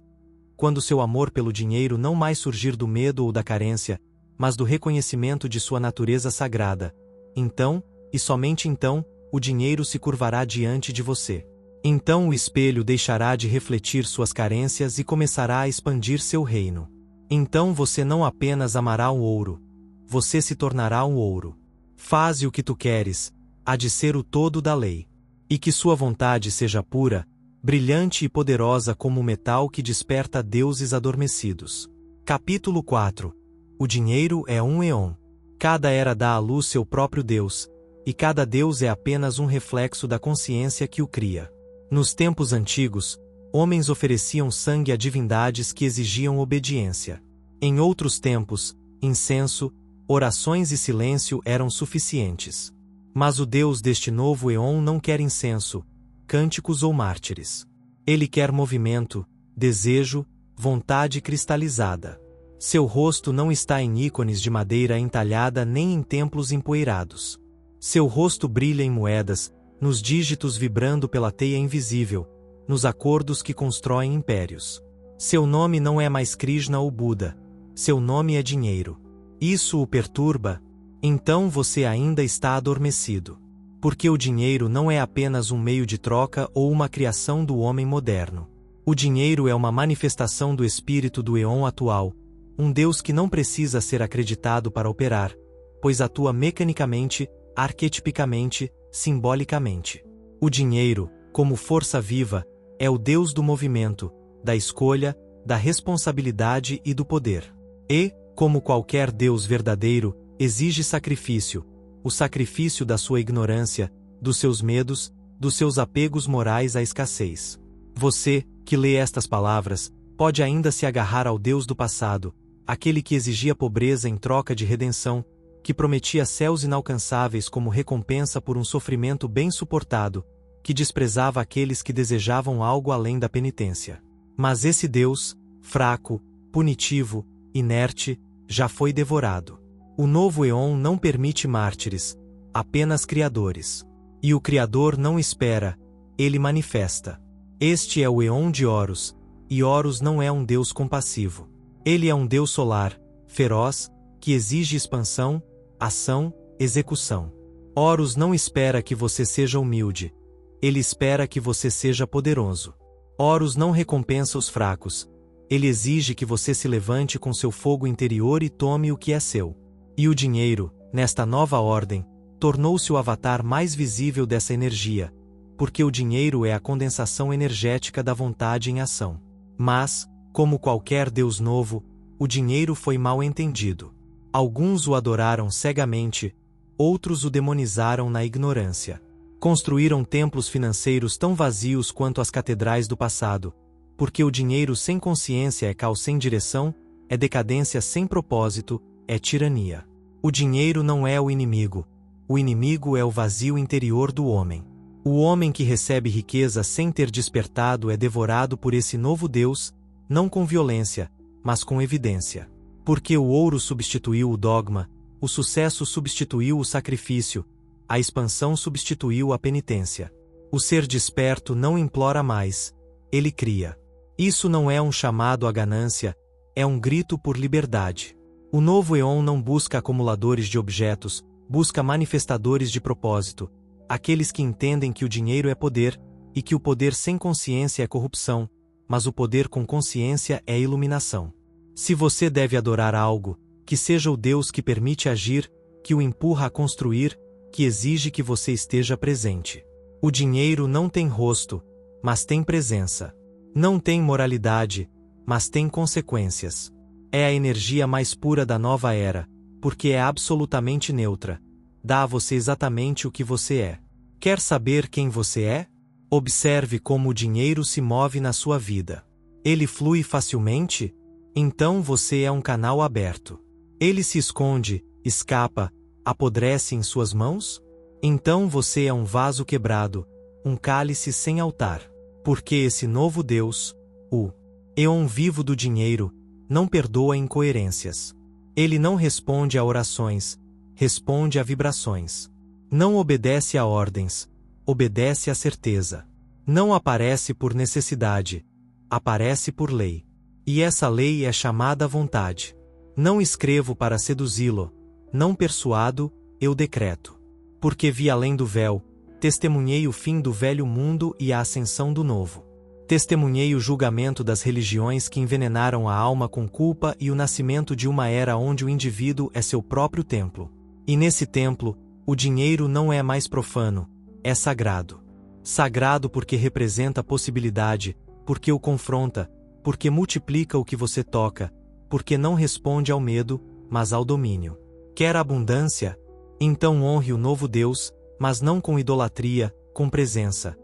quando seu amor pelo dinheiro não mais surgir do medo ou da carência, mas do reconhecimento de sua natureza sagrada, então, e somente então, o dinheiro se curvará diante de você. Então o espelho deixará de refletir suas carências e começará a expandir seu reino. Então você não apenas amará o ouro, você se tornará um ouro. Faze o que tu queres, há de ser o todo da lei. E que sua vontade seja pura, brilhante e poderosa como o metal que desperta deuses adormecidos. Capítulo 4. O dinheiro é um eon. Cada era dá à luz seu próprio Deus, e cada Deus é apenas um reflexo da consciência que o cria. Nos tempos antigos, homens ofereciam sangue a divindades que exigiam obediência. Em outros tempos, incenso, orações e silêncio eram suficientes. Mas o Deus deste novo eon não quer incenso, cânticos ou mártires. Ele quer movimento, desejo, vontade cristalizada. Seu rosto não está em ícones de madeira entalhada nem em templos empoeirados. Seu rosto brilha em moedas, nos dígitos vibrando pela teia invisível, nos acordos que constroem impérios. Seu nome não é mais Krishna ou Buda. Seu nome é dinheiro. Isso o perturba? Então você ainda está adormecido. Porque o dinheiro não é apenas um meio de troca ou uma criação do homem moderno. O dinheiro é uma manifestação do espírito do eon atual, um Deus que não precisa ser acreditado para operar, pois atua mecanicamente, arquetipicamente, simbolicamente. O dinheiro, como força viva, é o Deus do movimento, da escolha, da responsabilidade e do poder. E, como qualquer Deus verdadeiro, exige sacrifício, o sacrifício da sua ignorância, dos seus medos, dos seus apegos morais à escassez. Você, que lê estas palavras, pode ainda se agarrar ao Deus do passado, aquele que exigia pobreza em troca de redenção, que prometia céus inalcançáveis como recompensa por um sofrimento bem suportado, que desprezava aqueles que desejavam algo além da penitência. Mas esse Deus, fraco, punitivo, inerte, já foi devorado. O novo Eon não permite mártires, apenas criadores. E o Criador não espera, ele manifesta. Este é o Eon de Horus, e Horus não é um Deus compassivo. Ele é um Deus solar, feroz, que exige expansão, ação, execução. Horus não espera que você seja humilde. Ele espera que você seja poderoso. Horus não recompensa os fracos. Ele exige que você se levante com seu fogo interior e tome o que é seu. E o dinheiro, nesta nova ordem, tornou-se o avatar mais visível dessa energia, porque o dinheiro é a condensação energética da vontade em ação. Mas, como qualquer Deus novo, o dinheiro foi mal entendido. Alguns o adoraram cegamente, outros o demonizaram na ignorância. Construíram templos financeiros tão vazios quanto as catedrais do passado, porque o dinheiro sem consciência é caos sem direção, é decadência sem propósito, é tirania. O dinheiro não é o inimigo é o vazio interior do homem. O homem que recebe riqueza sem ter despertado é devorado por esse novo Deus, não com violência, mas com evidência. Porque o ouro substituiu o dogma, o sucesso substituiu o sacrifício, a expansão substituiu a penitência. O ser desperto não implora mais, ele cria. Isso não é um chamado à ganância, é um grito por liberdade. O novo Eon não busca acumuladores de objetos, busca manifestadores de propósito, aqueles que entendem que o dinheiro é poder, e que o poder sem consciência é corrupção, mas o poder com consciência é iluminação. Se você deve adorar algo, que seja o Deus que permite agir, que o empurra a construir, que exige que você esteja presente. O dinheiro não tem rosto, mas tem presença. Não tem moralidade, mas tem consequências. É a energia mais pura da nova era, porque é absolutamente neutra. Dá a você exatamente o que você é. Quer saber quem você é? Observe como o dinheiro se move na sua vida. Ele flui facilmente? Então você é um canal aberto. Ele se esconde, escapa, apodrece em suas mãos? Então você é um vaso quebrado, um cálice sem altar. Porque esse novo Deus, o Eon vivo do dinheiro, não perdoa incoerências. Ele não responde a orações, responde a vibrações. Não obedece a ordens, obedece à certeza. Não aparece por necessidade, aparece por lei. E essa lei é chamada vontade. Não escrevo para seduzi-lo, não persuado, eu decreto. Porque vi além do véu, testemunhei o fim do velho mundo e a ascensão do novo. Testemunhei o julgamento das religiões que envenenaram a alma com culpa e o nascimento de uma era onde o indivíduo é seu próprio templo. E nesse templo, o dinheiro não é mais profano, é sagrado. Sagrado porque representa possibilidade, porque o confronta, porque multiplica o que você toca, porque não responde ao medo, mas ao domínio. Quer abundância? Então honre o novo Deus, mas não com idolatria, com presença.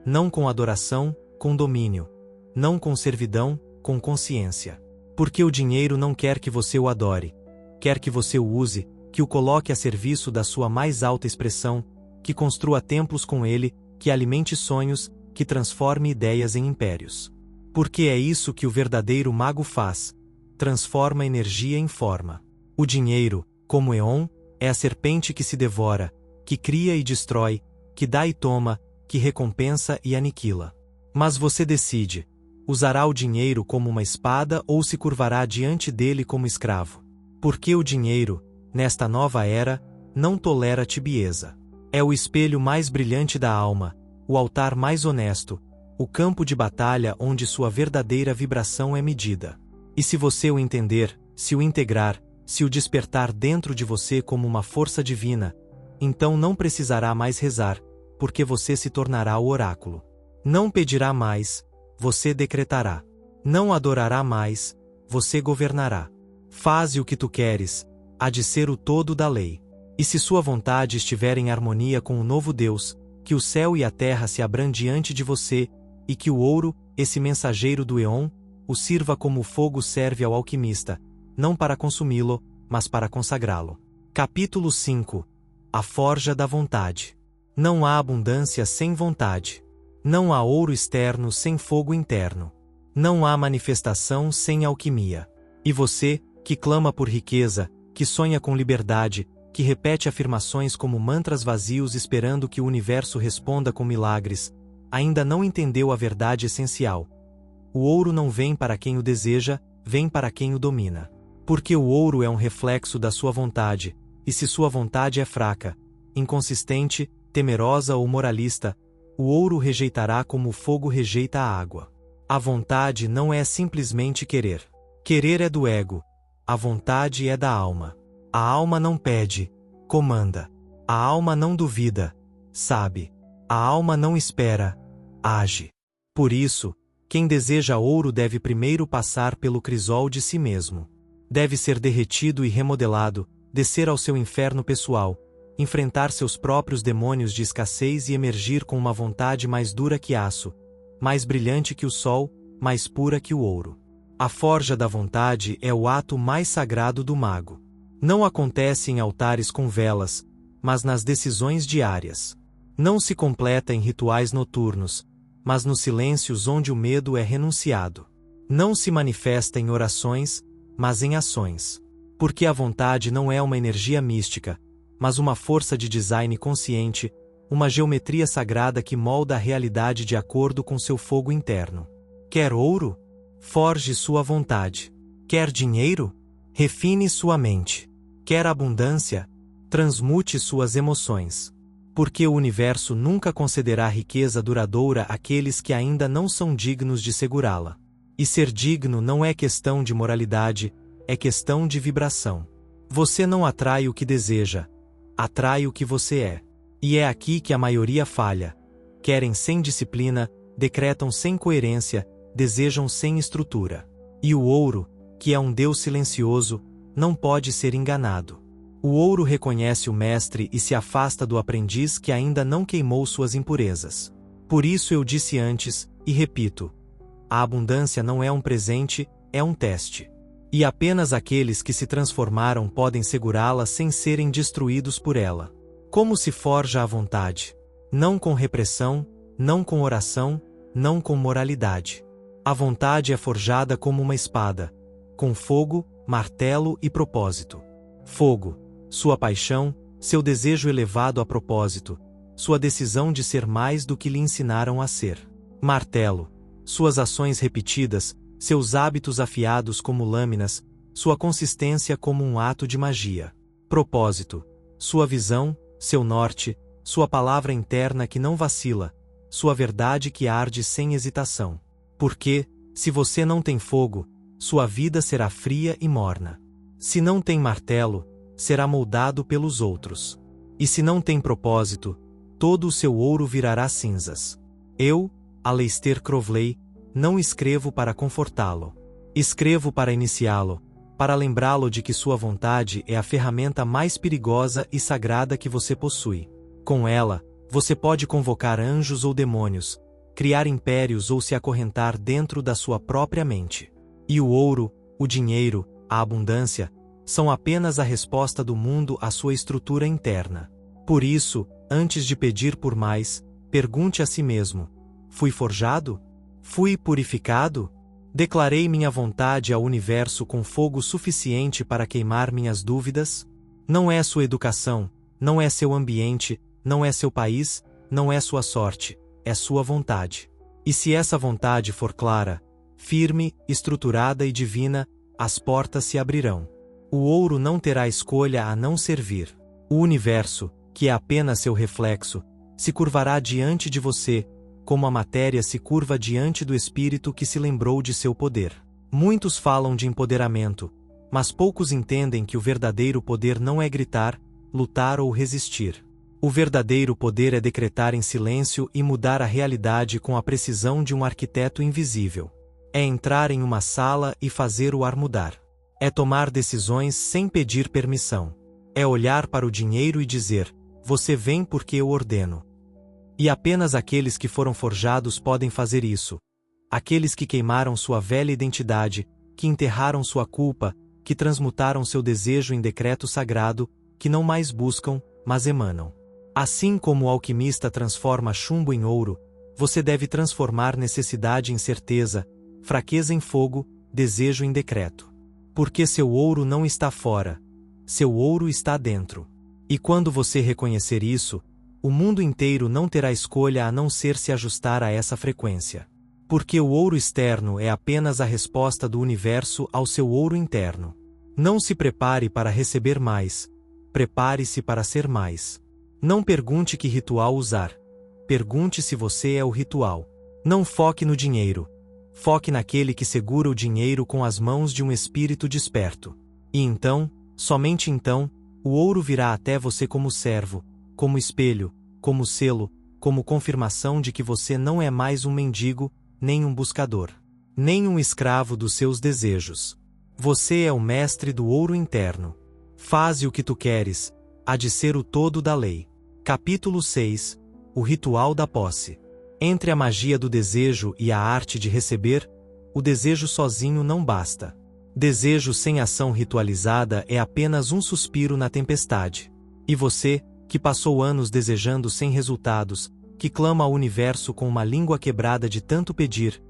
Não com adoração, com domínio. Não com servidão, com consciência. Porque o dinheiro não quer que você o adore. Quer que você o use, que o coloque a serviço da sua mais alta expressão, que construa templos com ele, que alimente sonhos, que transforme ideias em impérios. Porque é isso que o verdadeiro mago faz. Transforma energia em forma. O dinheiro, como Eon, é a serpente que se devora, que cria e destrói, que dá e toma, que recompensa e aniquila. Mas você decide, usará o dinheiro como uma espada ou se curvará diante dele como escravo. Porque o dinheiro, nesta nova era, não tolera tibieza. É o espelho mais brilhante da alma, o altar mais honesto, o campo de batalha onde sua verdadeira vibração é medida. E se você o entender, se o integrar, se o despertar dentro de você como uma força divina, então não precisará mais rezar, porque você se tornará o oráculo. Não pedirá mais, você decretará. Não adorará mais, você governará. Faze o que tu queres, há de ser o todo da lei. E se sua vontade estiver em harmonia com o novo Deus, que o céu e a terra se abram diante de você, e que o ouro, esse mensageiro do Eon, o sirva como o fogo serve ao alquimista, não para consumi-lo, mas para consagrá-lo. Capítulo 5. A forja da vontade. Não há abundância sem vontade. Não há ouro externo sem fogo interno. Não há manifestação sem alquimia. E você, que clama por riqueza, que sonha com liberdade, que repete afirmações como mantras vazios esperando que o universo responda com milagres, ainda não entendeu a verdade essencial. O ouro não vem para quem o deseja, vem para quem o domina. Porque o ouro é um reflexo da sua vontade, e se sua vontade é fraca, inconsistente, temerosa ou moralista, o ouro rejeitará como o fogo rejeita a água. A vontade não é simplesmente querer. Querer é do ego. A vontade é da alma. A alma não pede, comanda. A alma não duvida, sabe. A alma não espera, age. Por isso, quem deseja ouro deve primeiro passar pelo crisol de si mesmo. Deve ser derretido e remodelado, descer ao seu inferno pessoal, enfrentar seus próprios demônios de escassez e emergir com uma vontade mais dura que aço, mais brilhante que o sol, mais pura que o ouro. A forja da vontade é o ato mais sagrado do mago. Não acontece em altares com velas, mas nas decisões diárias. Não se completa em rituais noturnos, mas nos silêncios onde o medo é renunciado. Não se manifesta em orações, mas em ações. Porque a vontade não é uma energia mística, mas uma força de design consciente, uma geometria sagrada que molda a realidade de acordo com seu fogo interno. Quer ouro? Forge sua vontade. Quer dinheiro? Refine sua mente. Quer abundância? Transmute suas emoções. Porque o universo nunca concederá riqueza duradoura àqueles que ainda não são dignos de segurá-la. E ser digno não é questão de moralidade, é questão de vibração. Você não atrai o que deseja, atrai o que você é. E é aqui que a maioria falha. Querem sem disciplina, decretam sem coerência, desejam sem estrutura. E o ouro, que é um Deus silencioso, não pode ser enganado. O ouro reconhece o mestre e se afasta do aprendiz que ainda não queimou suas impurezas. Por isso eu disse antes, e repito, a abundância não é um presente, é um teste. E apenas aqueles que se transformaram podem segurá-la sem serem destruídos por ela. Como se forja a vontade? Não com repressão, não com oração, não com moralidade. A vontade é forjada como uma espada, com fogo, martelo e propósito. Fogo, sua paixão, seu desejo elevado a propósito, sua decisão de ser mais do que lhe ensinaram a ser. Martelo, suas ações repetidas, seus hábitos afiados como lâminas, sua consistência como um ato de magia. Propósito, sua visão, seu norte, sua palavra interna que não vacila, sua verdade que arde sem hesitação. Porque, se você não tem fogo, sua vida será fria e morna. Se não tem martelo, será moldado pelos outros. E se não tem propósito, todo o seu ouro virará cinzas. Eu, Aleister Crowley, não escrevo para confortá-lo. Escrevo para iniciá-lo, para lembrá-lo de que sua vontade é a ferramenta mais perigosa e sagrada que você possui. Com ela, você pode convocar anjos ou demônios, criar impérios ou se acorrentar dentro da sua própria mente. E o ouro, o dinheiro, a abundância, são apenas a resposta do mundo à sua estrutura interna. Por isso, antes de pedir por mais, pergunte a si mesmo: fui forjado? Fui purificado? Declarei minha vontade ao universo com fogo suficiente para queimar minhas dúvidas? Não é sua educação, não é seu ambiente, não é seu país, não é sua sorte, é sua vontade. E se essa vontade for clara, firme, estruturada e divina, as portas se abrirão. O ouro não terá escolha a não servir. O universo, que é apenas seu reflexo, se curvará diante de você, como a matéria se curva diante do espírito que se lembrou de seu poder. Muitos falam de empoderamento, mas poucos entendem que o verdadeiro poder não é gritar, lutar ou resistir. O verdadeiro poder é decretar em silêncio e mudar a realidade com a precisão de um arquiteto invisível. É entrar em uma sala e fazer o ar mudar. É tomar decisões sem pedir permissão. É olhar para o dinheiro e dizer: você vem porque eu ordeno. E apenas aqueles que foram forjados podem fazer isso. Aqueles que queimaram sua velha identidade, que enterraram sua culpa, que transmutaram seu desejo em decreto sagrado, que não mais buscam, mas emanam. Assim como o alquimista transforma chumbo em ouro, você deve transformar necessidade em certeza, fraqueza em fogo, desejo em decreto. Porque seu ouro não está fora, seu ouro está dentro. E quando você reconhecer isso, o mundo inteiro não terá escolha a não ser se ajustar a essa frequência. Porque o ouro externo é apenas a resposta do universo ao seu ouro interno. Não se prepare para receber mais, prepare-se para ser mais. Não pergunte que ritual usar. Pergunte se você é o ritual. Não foque no dinheiro. Foque naquele que segura o dinheiro com as mãos de um espírito desperto. E então, somente então, o ouro virá até você como servo, como espelho, como selo, como confirmação de que você não é mais um mendigo, nem um buscador, nem um escravo dos seus desejos. Você é o mestre do ouro interno. Faze o que tu queres, há de ser o todo da lei. Capítulo 6. O ritual da posse. Entre a magia do desejo e a arte de receber, o desejo sozinho não basta. Desejo sem ação ritualizada é apenas um suspiro na tempestade. E você, que passou anos desejando sem resultados, que clama ao universo com uma língua quebrada de tanto pedir,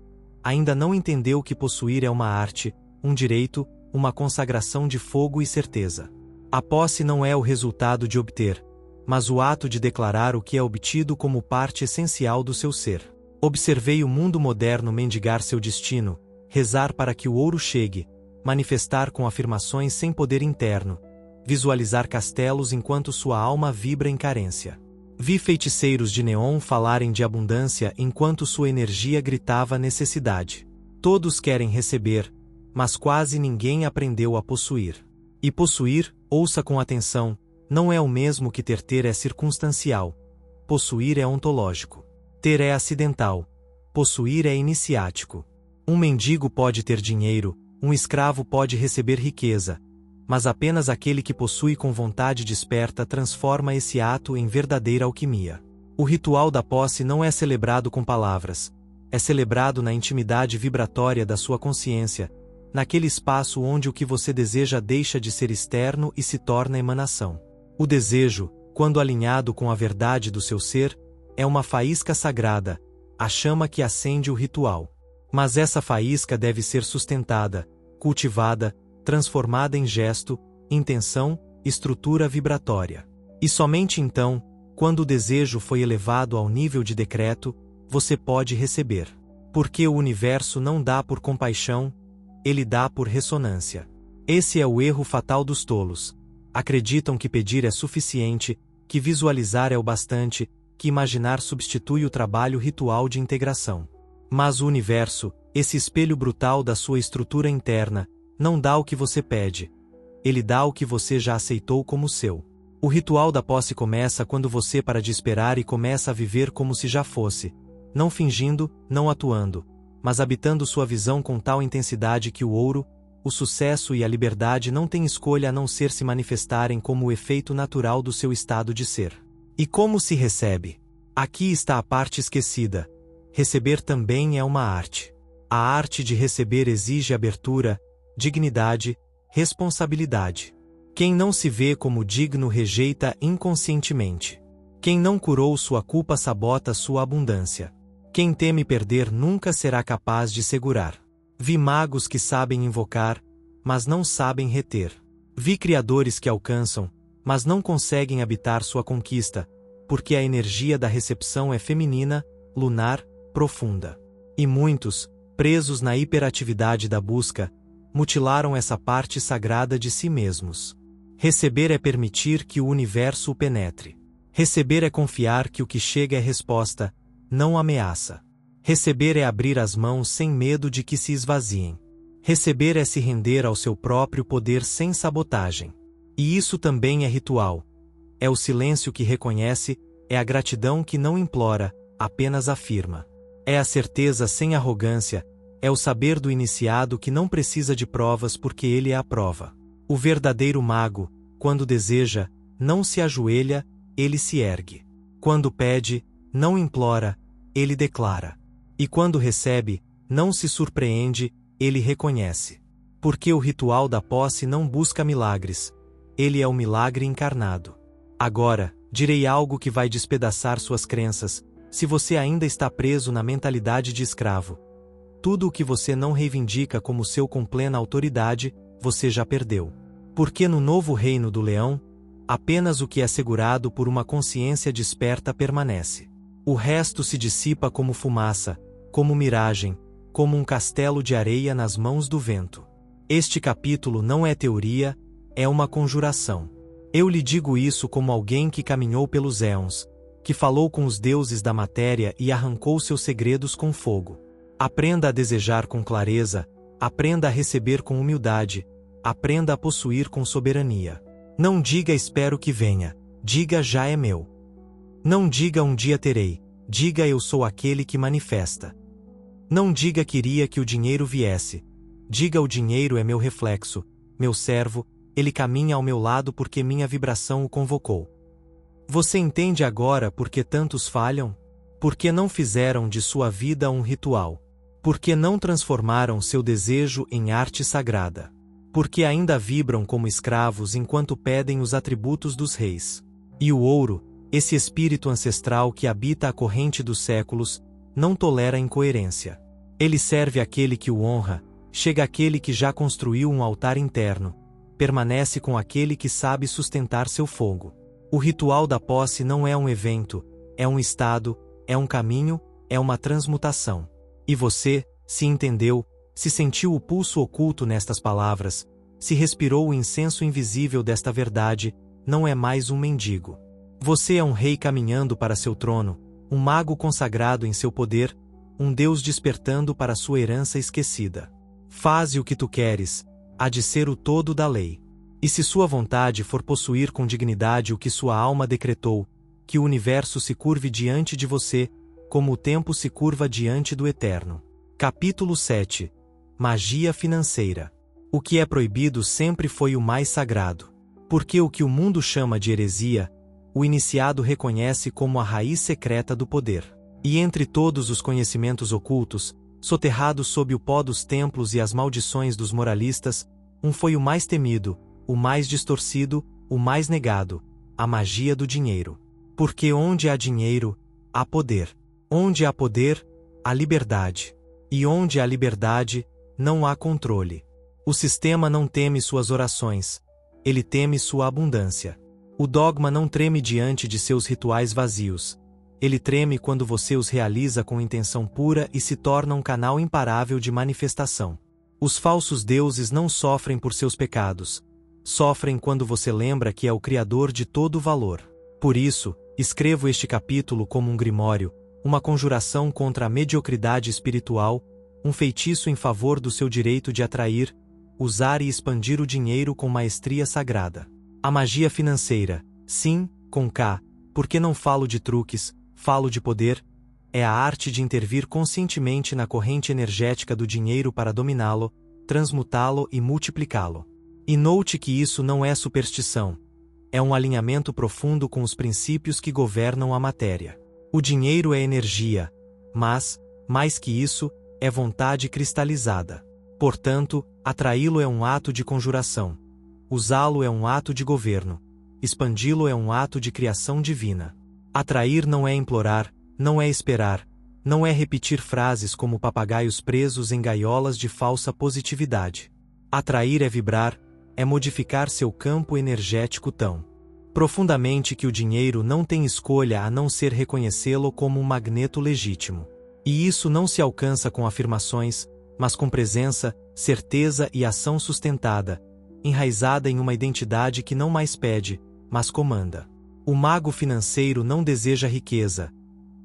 ainda não entendeu que possuir é uma arte, um direito, uma consagração de fogo e certeza. A posse não é o resultado de obter, mas o ato de declarar o que é obtido como parte essencial do seu ser. Observei o mundo moderno mendigar seu destino, rezar para que o ouro chegue, manifestar com afirmações sem poder interno, visualizar castelos enquanto sua alma vibra em carência. Vi feiticeiros de neon falarem de abundância enquanto sua energia gritava necessidade. Todos querem receber, mas quase ninguém aprendeu a possuir. E possuir, ouça com atenção, não é o mesmo que ter é circunstancial. Possuir é ontológico. Ter é acidental. Possuir é iniciático. Um mendigo pode ter dinheiro, um escravo pode receber riqueza, mas apenas aquele que possui com vontade desperta transforma esse ato em verdadeira alquimia. O ritual da posse não é celebrado com palavras, é celebrado na intimidade vibratória da sua consciência, naquele espaço onde o que você deseja deixa de ser externo e se torna emanação. O desejo, quando alinhado com a verdade do seu ser, é uma faísca sagrada, a chama que acende o ritual. Mas essa faísca deve ser sustentada, cultivada, transformada em gesto, intenção, estrutura vibratória. E somente então, quando o desejo foi elevado ao nível de decreto, você pode receber. Porque o universo não dá por compaixão, ele dá por ressonância. Esse é o erro fatal dos tolos. Acreditam que pedir é suficiente, que visualizar é o bastante, que imaginar substitui o trabalho ritual de integração. Mas o universo, esse espelho brutal da sua estrutura interna, não dá o que você pede. Ele dá o que você já aceitou como seu. O ritual da posse começa quando você para de esperar e começa a viver como se já fosse. Não fingindo, não atuando, mas habitando sua visão com tal intensidade que o ouro, o sucesso e a liberdade não têm escolha a não ser se manifestarem como o efeito natural do seu estado de ser. E como se recebe? Aqui está a parte esquecida. Receber também é uma arte. A arte de receber exige abertura, dignidade, responsabilidade. Quem não se vê como digno rejeita inconscientemente. Quem não curou sua culpa sabota sua abundância. Quem teme perder nunca será capaz de segurar. Vi magos que sabem invocar, mas não sabem reter. Vi criadores que alcançam, mas não conseguem habitar sua conquista, porque a energia da recepção é feminina, lunar, profunda. E muitos, presos na hiperatividade da busca, mutilaram essa parte sagrada de si mesmos. Receber é permitir que o universo o penetre. Receber é confiar que o que chega é resposta, não ameaça. Receber é abrir as mãos sem medo de que se esvaziem. Receber é se render ao seu próprio poder sem sabotagem. E isso também é ritual. É o silêncio que reconhece, é a gratidão que não implora, apenas afirma. É a certeza sem arrogância, é o saber do iniciado que não precisa de provas porque ele é a prova. O verdadeiro mago, Quando deseja, não se ajoelha, ele se ergue. Quando pede, não implora, ele declara. E quando recebe, não se surpreende, ele reconhece. Porque o ritual da posse não busca milagres. Ele é o milagre encarnado. Agora, direi algo que vai despedaçar suas crenças, se você ainda está preso na mentalidade de escravo. Tudo o que você não reivindica como seu com plena autoridade, você já perdeu. Porque no novo reino do leão, apenas o que é segurado por uma consciência desperta permanece. O resto se dissipa como fumaça, como miragem, como um castelo de areia nas mãos do vento. Este capítulo não é teoria, é uma conjuração. Eu lhe digo isso como alguém que caminhou pelos éons, que falou com os deuses da matéria e arrancou seus segredos com fogo. Aprenda a desejar com clareza, aprenda a receber com humildade, aprenda a possuir com soberania. Não diga espero que venha, diga já é meu. Não diga um dia terei, diga eu sou aquele que manifesta. Não diga queria que o dinheiro viesse, diga o dinheiro é meu reflexo, meu servo, ele caminha ao meu lado porque minha vibração o convocou. Você entende agora por que tantos falham? Porque não fizeram de sua vida um ritual. Porque não transformaram seu desejo em arte sagrada. Porque ainda vibram como escravos enquanto pedem os atributos dos reis. E o ouro, esse espírito ancestral que habita a corrente dos séculos, não tolera incoerência. Ele serve aquele que o honra, chega aquele que já construiu um altar interno, permanece com aquele que sabe sustentar seu fogo. O ritual da posse não é um evento, é um estado, é um caminho, é uma transmutação. E você, se entendeu, se sentiu o pulso oculto nestas palavras, se respirou o incenso invisível desta verdade, não é mais um mendigo. Você é um rei caminhando para seu trono, um mago consagrado em seu poder, um Deus despertando para sua herança esquecida. Faze o que tu queres, há de ser o todo da lei. E se sua vontade for possuir com dignidade o que sua alma decretou, que o universo se curve diante de você, como o tempo se curva diante do eterno. Capítulo 7. Magia financeira. O que é proibido sempre foi o mais sagrado. Porque o que o mundo chama de heresia, o iniciado reconhece como a raiz secreta do poder. E entre todos os conhecimentos ocultos, soterrados sob o pó dos templos e as maldições dos moralistas, um foi o mais temido, o mais distorcido, o mais negado, a magia do dinheiro. Porque onde há dinheiro, há poder. Onde há poder, há liberdade. E onde há liberdade, não há controle. O sistema não teme suas orações, ele teme sua abundância. O dogma não treme diante de seus rituais vazios. Ele treme quando você os realiza com intenção pura e se torna um canal imparável de manifestação. Os falsos deuses não sofrem por seus pecados. Sofrem quando você lembra que é o Criador de todo o valor. Por isso, escrevo este capítulo como um grimório, uma conjuração contra a mediocridade espiritual, um feitiço em favor do seu direito de atrair, usar e expandir o dinheiro com maestria sagrada. A magia financeira, sim, com K, porque não falo de truques, falo de poder, é a arte de intervir conscientemente na corrente energética do dinheiro para dominá-lo, transmutá-lo e multiplicá-lo. E note que isso não é superstição. É um alinhamento profundo com os princípios que governam a matéria. O dinheiro é energia, mas, mais que isso, é vontade cristalizada. Portanto, atraí-lo é um ato de conjuração. Usá-lo é um ato de governo. Expandi-lo é um ato de criação divina. Atrair não é implorar, não é esperar, não é repetir frases como papagaios presos em gaiolas de falsa positividade. Atrair é vibrar, é modificar seu campo energético tão profundamente que o dinheiro não tem escolha a não ser reconhecê-lo como um magneto legítimo. E isso não se alcança com afirmações, mas com presença, certeza e ação sustentada, enraizada em uma identidade que não mais pede, mas comanda. O mago financeiro não deseja riqueza.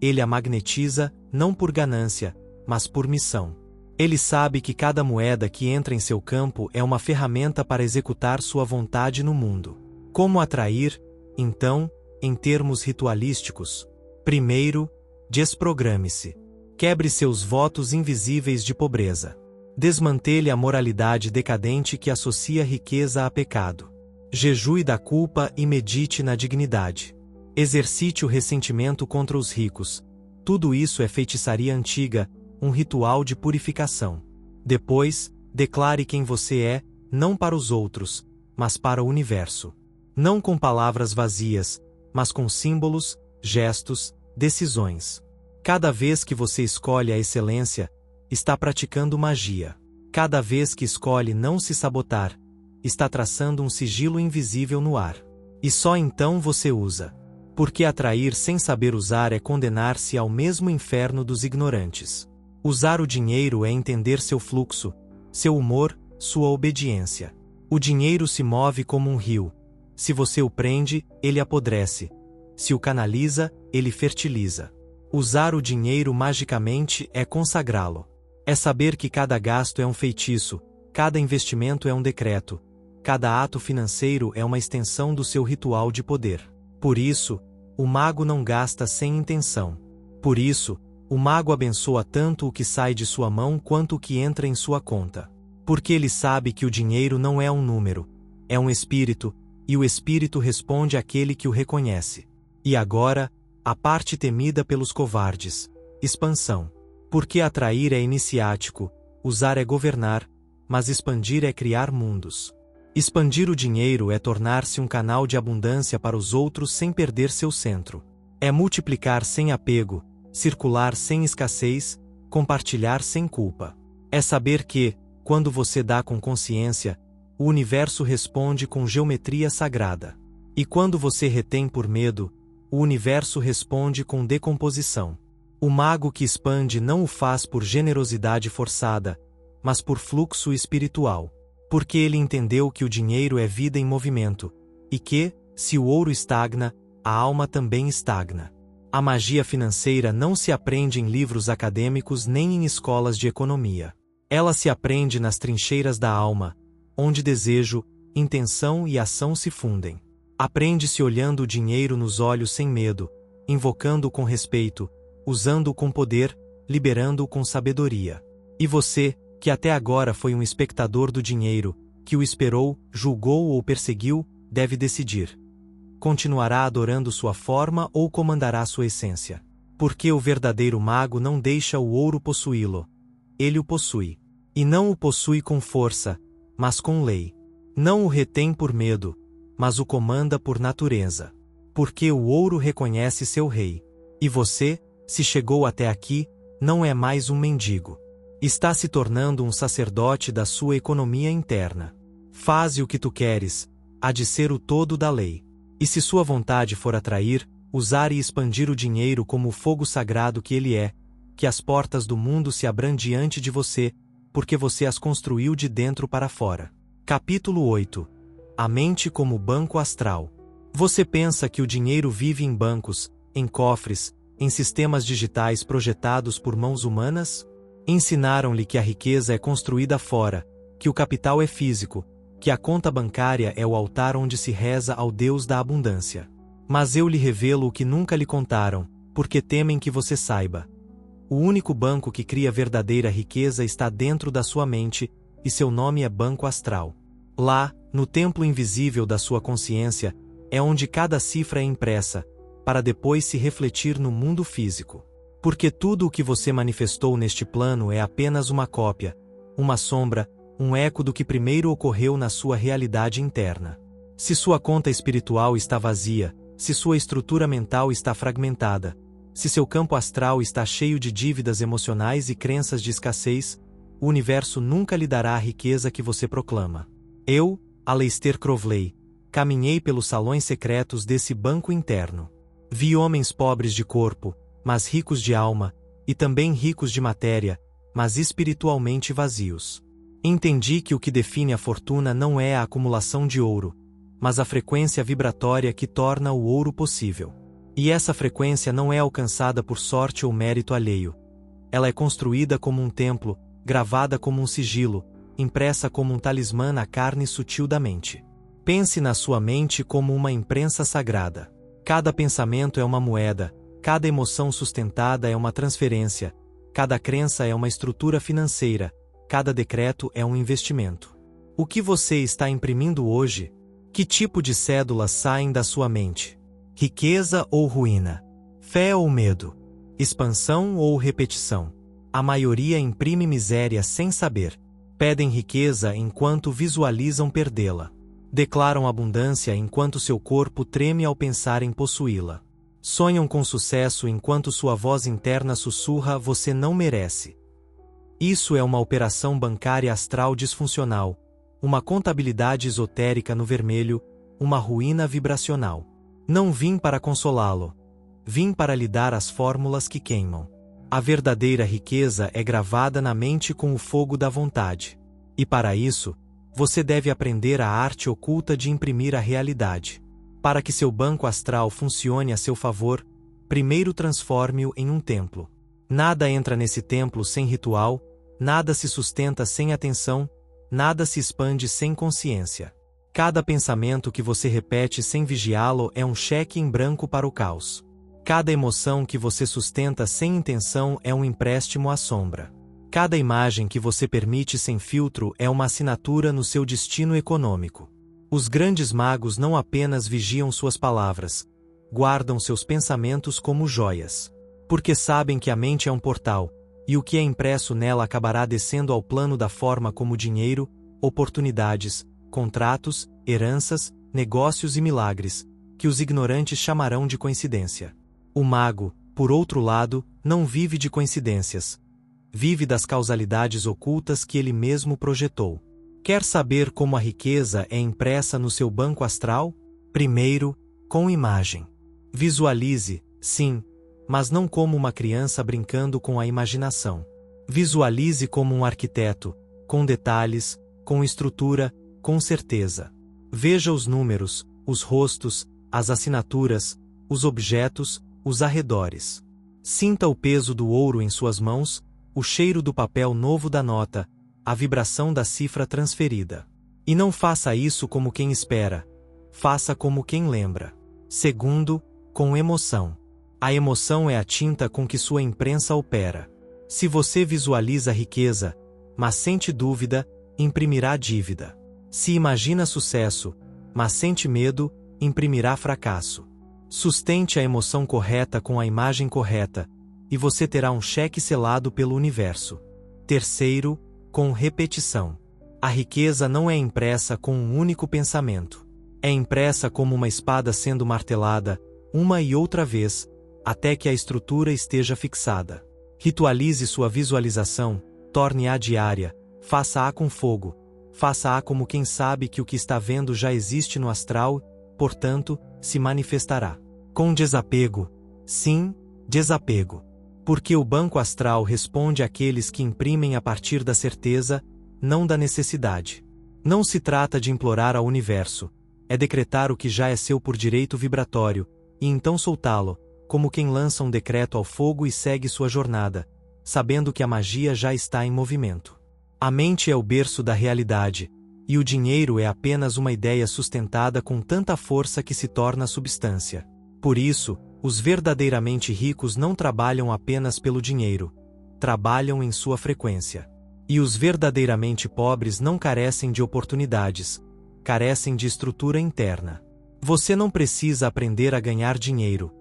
Ele a magnetiza, não por ganância, mas por missão. Ele sabe que cada moeda que entra em seu campo é uma ferramenta para executar sua vontade no mundo. Como atrair, então, em termos ritualísticos? Primeiro, desprograme-se. Quebre seus votos invisíveis de pobreza. Desmantele a moralidade decadente que associa riqueza a pecado. Jejue da culpa e medite na dignidade. Exercite o ressentimento contra os ricos. Tudo isso é feitiçaria antiga, um ritual de purificação. Depois, declare quem você é, não para os outros, mas para o universo. Não com palavras vazias, mas com símbolos, gestos, decisões. Cada vez que você escolhe a excelência, está praticando magia. Cada vez que escolhe não se sabotar, está traçando um sigilo invisível no ar. E só então você usa. Porque atrair sem saber usar é condenar-se ao mesmo inferno dos ignorantes. Usar o dinheiro é entender seu fluxo, seu humor, sua obediência. O dinheiro se move como um rio. Se você o prende, ele apodrece. Se o canaliza, ele fertiliza. Usar o dinheiro magicamente é consagrá-lo. É saber que cada gasto é um feitiço, cada investimento é um decreto, cada ato financeiro é uma extensão do seu ritual de poder. Por isso, o mago não gasta sem intenção. Por isso, o mago abençoa tanto o que sai de sua mão quanto o que entra em sua conta. Porque ele sabe que o dinheiro não é um número, é um espírito, e o espírito responde àquele que o reconhece. E agora, a parte temida pelos covardes: expansão. Porque atrair é iniciático, usar é governar, mas expandir é criar mundos. Expandir o dinheiro é tornar-se um canal de abundância para os outros sem perder seu centro. É multiplicar sem apego, circular sem escassez, compartilhar sem culpa. É saber que, quando você dá com consciência, o universo responde com geometria sagrada. E quando você retém por medo, o universo responde com decomposição. O mago que expande não o faz por generosidade forçada, mas por fluxo espiritual. Porque ele entendeu que o dinheiro é vida em movimento, e que, se o ouro estagna, a alma também estagna. A magia financeira não se aprende em livros acadêmicos nem em escolas de economia. Ela se aprende nas trincheiras da alma, onde desejo, intenção e ação se fundem. Aprende-se olhando o dinheiro nos olhos sem medo, invocando-o com respeito, usando-o com poder, liberando-o com sabedoria. E você, que até agora foi um espectador do dinheiro, que o esperou, julgou ou perseguiu, deve decidir. Continuará adorando sua forma ou comandará sua essência? Porque o verdadeiro mago não deixa o ouro possuí-lo. Ele o possui. E não o possui com força, mas com lei. Não o retém por medo, mas o comanda por natureza. Porque o ouro reconhece seu rei. E você, se chegou até aqui, não é mais um mendigo. Está se tornando um sacerdote da sua economia interna. Faze o que tu queres, há de ser o todo da lei. E se sua vontade for atrair, usar e expandir o dinheiro como o fogo sagrado que ele é, que as portas do mundo se abram diante de você, porque você as construiu de dentro para fora. Capítulo 8. A mente como banco astral. Você pensa que o dinheiro vive em bancos, em cofres, em sistemas digitais projetados por mãos humanas? Ensinaram-lhe que a riqueza é construída fora, que o capital é físico, que a conta bancária é o altar onde se reza ao Deus da abundância. Mas eu lhe revelo o que nunca lhe contaram, porque temem que você saiba. O único banco que cria verdadeira riqueza está dentro da sua mente, e seu nome é Banco Astral. Lá, no templo invisível da sua consciência, é onde cada cifra é impressa, para depois se refletir no mundo físico. Porque tudo o que você manifestou neste plano é apenas uma cópia, uma sombra, um eco do que primeiro ocorreu na sua realidade interna. Se sua conta espiritual está vazia, se sua estrutura mental está fragmentada, se seu campo astral está cheio de dívidas emocionais e crenças de escassez, o universo nunca lhe dará a riqueza que você proclama. Eu, Aleister Crowley, caminhei pelos salões secretos desse banco interno. Vi homens pobres de corpo, mas ricos de alma, e também ricos de matéria, mas espiritualmente vazios. Entendi que o que define a fortuna não é a acumulação de ouro, mas a frequência vibratória que torna o ouro possível. E essa frequência não é alcançada por sorte ou mérito alheio. Ela é construída como um templo, gravada como um sigilo, impressa como um talismã na carne sutil da mente. Pense na sua mente como uma imprensa sagrada. Cada pensamento é uma moeda, cada emoção sustentada é uma transferência, cada crença é uma estrutura financeira, cada decreto é um investimento. O que você está imprimindo hoje? Que tipo de cédulas saem da sua mente? Riqueza ou ruína? Fé ou medo? Expansão ou repetição? A maioria imprime miséria sem saber. Pedem riqueza enquanto visualizam perdê-la. Declaram abundância enquanto seu corpo treme ao pensar em possuí-la. Sonham com sucesso enquanto sua voz interna sussurra: você não merece. Isso é uma operação bancária astral disfuncional, uma contabilidade esotérica no vermelho, uma ruína vibracional. Não vim para consolá-lo. Vim para lhe dar as fórmulas que queimam. A verdadeira riqueza é gravada na mente com o fogo da vontade. E para isso, você deve aprender a arte oculta de imprimir a realidade. Para que seu banco astral funcione a seu favor, primeiro transforme-o em um templo. Nada entra nesse templo sem ritual, nada se sustenta sem atenção, nada se expande sem consciência. Cada pensamento que você repete sem vigiá-lo é um cheque em branco para o caos. Cada emoção que você sustenta sem intenção é um empréstimo à sombra. Cada imagem que você permite sem filtro é uma assinatura no seu destino econômico. Os grandes magos não apenas vigiam suas palavras, guardam seus pensamentos como joias. Porque sabem que a mente é um portal, e o que é impresso nela acabará descendo ao plano da forma como dinheiro, oportunidades, contratos, heranças, negócios e milagres, que os ignorantes chamarão de coincidência. O mago, por outro lado, não vive de coincidências. Vive das causalidades ocultas que ele mesmo projetou. Quer saber como a riqueza é impressa no seu banco astral? Primeiro, com imagem. Visualize, sim, mas não como uma criança brincando com a imaginação. Visualize como um arquiteto, com detalhes, com estrutura, com certeza. Veja os números, os rostos, as assinaturas, os objetos, os arredores. Sinta o peso do ouro em suas mãos, o cheiro do papel novo da nota, a vibração da cifra transferida. E não faça isso como quem espera. Faça como quem lembra. Segundo, com emoção. A emoção é a tinta com que sua imprensa opera. Se você visualiza riqueza, mas sente dúvida, imprimirá dívida. Se imagina sucesso, mas sente medo, imprimirá fracasso. Sustente a emoção correta com a imagem correta, e você terá um cheque selado pelo universo. Terceiro, com repetição. A riqueza não é impressa com um único pensamento. É impressa como uma espada sendo martelada, uma e outra vez, até que a estrutura esteja fixada. Ritualize sua visualização, torne-a diária, faça-a com fogo, faça-a como quem sabe que o que está vendo já existe no astral, portanto, se manifestará. Com desapego. Sim, desapego. Porque o banco astral responde àqueles que imprimem a partir da certeza, não da necessidade. Não se trata de implorar ao universo, é decretar o que já é seu por direito vibratório, e então soltá-lo, como quem lança um decreto ao fogo e segue sua jornada, sabendo que a magia já está em movimento. A mente é o berço da realidade, e o dinheiro é apenas uma ideia sustentada com tanta força que se torna substância. Por isso, os verdadeiramente ricos não trabalham apenas pelo dinheiro, trabalham em sua frequência. E os verdadeiramente pobres não carecem de oportunidades, carecem de estrutura interna. Você não precisa aprender a ganhar dinheiro,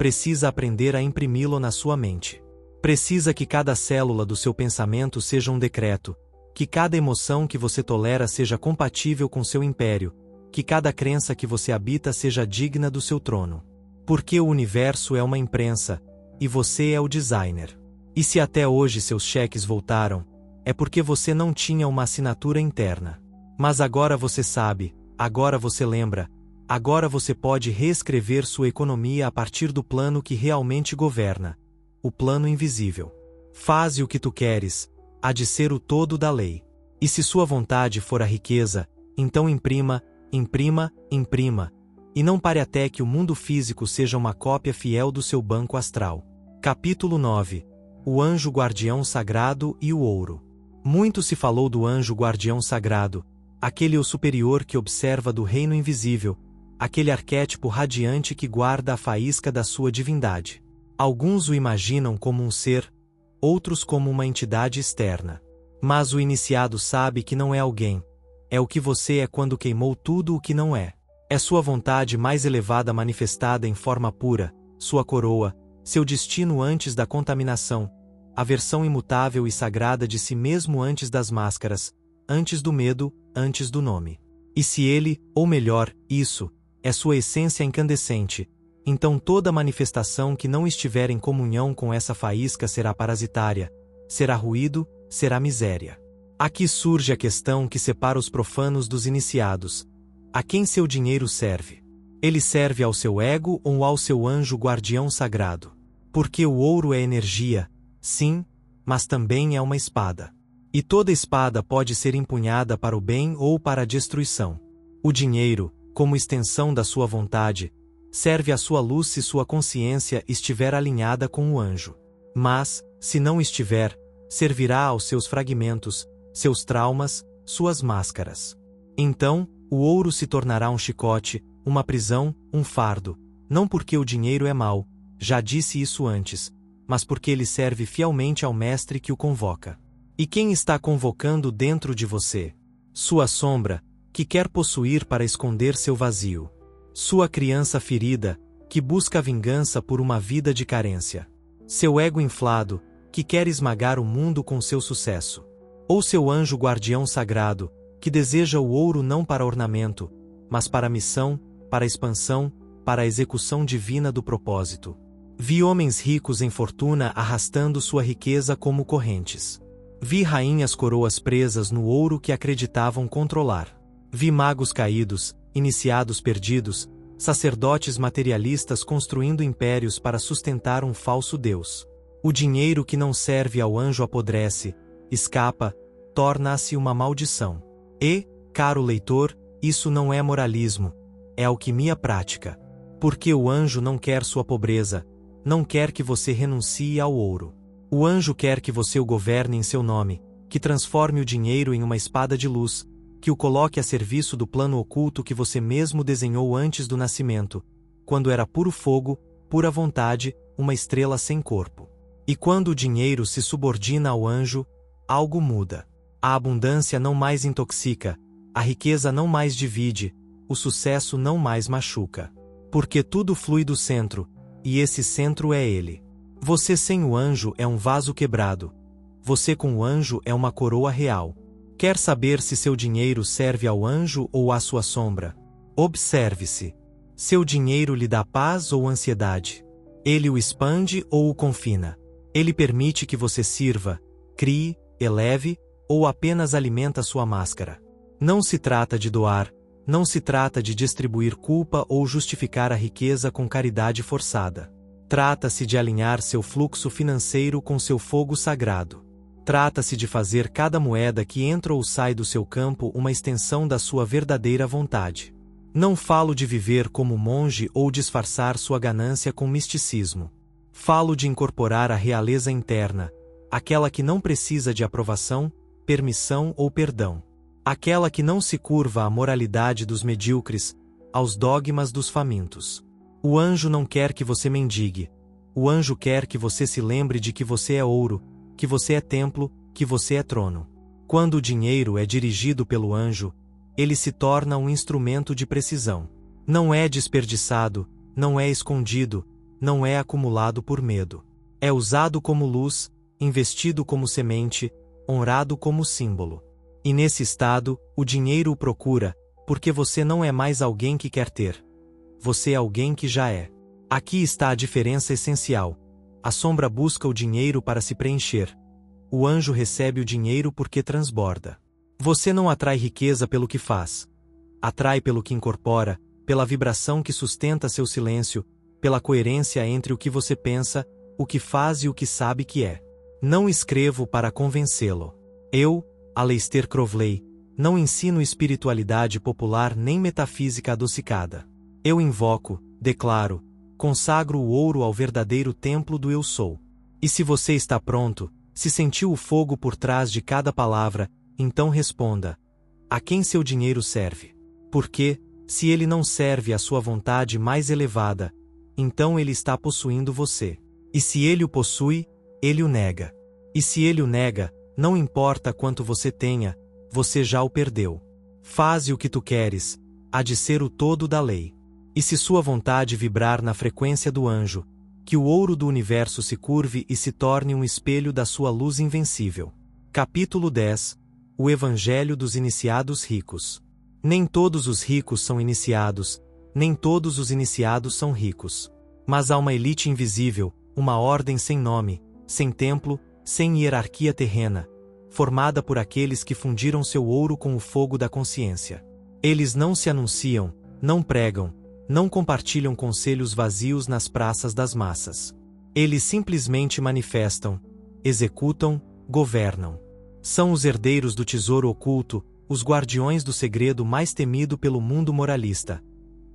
precisa aprender a imprimi-lo na sua mente. Precisa que cada célula do seu pensamento seja um decreto, que cada emoção que você tolera seja compatível com seu império, que cada crença que você habita seja digna do seu trono. Porque o universo é uma imprensa, e você é o designer. E se até hoje seus cheques voltaram, é porque você não tinha uma assinatura interna. Mas agora você sabe, agora você lembra, agora você pode reescrever sua economia a partir do plano que realmente governa, o plano invisível. Faze o que tu queres, há de ser o todo da lei. E se sua vontade for a riqueza, então imprima, imprima, imprima, e não pare até que o mundo físico seja uma cópia fiel do seu banco astral. Capítulo 9. O anjo guardião sagrado e o ouro. Muito se falou do anjo guardião sagrado, aquele eu superior que observa do reino invisível, aquele arquétipo radiante que guarda a faísca da sua divindade. Alguns o imaginam como um ser, outros como uma entidade externa. Mas o iniciado sabe que não é alguém, é o que você é quando queimou tudo o que não é. É sua vontade mais elevada manifestada em forma pura, sua coroa, seu destino antes da contaminação, a versão imutável e sagrada de si mesmo antes das máscaras, antes do medo, antes do nome. E se ele, ou melhor, isso, é sua essência incandescente, então toda manifestação que não estiver em comunhão com essa faísca será parasitária, será ruído, será miséria. Aqui surge a questão que separa os profanos dos iniciados. A quem seu dinheiro serve? Ele serve ao seu ego ou ao seu anjo guardião sagrado? Porque o ouro é energia, sim, mas também é uma espada. E toda espada pode ser empunhada para o bem ou para a destruição. O dinheiro, como extensão da sua vontade, serve à sua luz se sua consciência estiver alinhada com o anjo. Mas, se não estiver, servirá aos seus fragmentos, seus traumas, suas máscaras. Então, o ouro se tornará um chicote, uma prisão, um fardo, não porque o dinheiro é mau, já disse isso antes, mas porque ele serve fielmente ao mestre que o convoca. E quem está convocando dentro de você? Sua sombra, que quer possuir para esconder seu vazio. Sua criança ferida, que busca vingança por uma vida de carência. Seu ego inflado, que quer esmagar o mundo com seu sucesso. Ou seu anjo guardião sagrado, que deseja o ouro não para ornamento, mas para a missão, para a expansão, para a execução divina do propósito. Vi homens ricos em fortuna arrastando sua riqueza como correntes. Vi rainhas coroas presas no ouro que acreditavam controlar. Vi magos caídos, iniciados perdidos, sacerdotes materialistas construindo impérios para sustentar um falso Deus. O dinheiro que não serve ao anjo apodrece, escapa, torna-se uma maldição. E, caro leitor, isso não é moralismo, é alquimia prática. Porque o anjo não quer sua pobreza, não quer que você renuncie ao ouro. O anjo quer que você o governe em seu nome, que transforme o dinheiro em uma espada de luz, que o coloque a serviço do plano oculto que você mesmo desenhou antes do nascimento, quando era puro fogo, pura vontade, uma estrela sem corpo. E quando o dinheiro se subordina ao anjo, algo muda. A abundância não mais intoxica, a riqueza não mais divide, o sucesso não mais machuca. Porque tudo flui do centro, e esse centro é ele. Você sem o anjo é um vaso quebrado. Você com o anjo é uma coroa real. Quer saber se seu dinheiro serve ao anjo ou à sua sombra? Observe-se. Seu dinheiro lhe dá paz ou ansiedade? Ele o expande ou o confina? Ele permite que você sirva, crie, eleve, ou apenas alimenta sua máscara? Não se trata de doar, não se trata de distribuir culpa ou justificar a riqueza com caridade forçada. Trata-se de alinhar seu fluxo financeiro com seu fogo sagrado. Trata-se de fazer cada moeda que entra ou sai do seu campo uma extensão da sua verdadeira vontade. Não falo de viver como monge ou disfarçar sua ganância com misticismo. Falo de incorporar a realeza interna, aquela que não precisa de aprovação, permissão ou perdão. Aquela que não se curva à moralidade dos medíocres, aos dogmas dos famintos. O anjo não quer que você mendigue. O anjo quer que você se lembre de que você é ouro, que você é templo, que você é trono. Quando o dinheiro é dirigido pelo anjo, ele se torna um instrumento de precisão. Não é desperdiçado, não é escondido, não é acumulado por medo. É usado como luz, investido como semente, honrado como símbolo. E nesse estado, o dinheiro o procura, porque você não é mais alguém que quer ter. Você é alguém que já é. Aqui está a diferença essencial. A sombra busca o dinheiro para se preencher. O anjo recebe o dinheiro porque transborda. Você não atrai riqueza pelo que faz. Atrai pelo que incorpora, pela vibração que sustenta seu silêncio, pela coerência entre o que você pensa, o que faz e o que sabe que é. Não escrevo para convencê-lo. Eu, Aleister Crowley, não ensino espiritualidade popular nem metafísica adocicada. Eu invoco, declaro, consagro o ouro ao verdadeiro templo do Eu Sou. E se você está pronto, se sentiu o fogo por trás de cada palavra, então responda: a quem seu dinheiro serve? Porque, se ele não serve à sua vontade mais elevada, então ele está possuindo você. E se ele o possui, ele o nega. E se ele o nega, não importa quanto você tenha, você já o perdeu. Faze o que tu queres, há de ser o todo da lei. E se sua vontade vibrar na frequência do anjo, que o ouro do universo se curve e se torne um espelho da sua luz invencível. Capítulo 10. O Evangelho dos Iniciados Ricos. Nem todos os ricos são iniciados, nem todos os iniciados são ricos. Mas há uma elite invisível, uma ordem sem nome, sem templo, sem hierarquia terrena, formada por aqueles que fundiram seu ouro com o fogo da consciência. Eles não se anunciam, não pregam, não compartilham conselhos vazios nas praças das massas. Eles simplesmente manifestam, executam, governam. São os herdeiros do tesouro oculto, os guardiões do segredo mais temido pelo mundo moralista.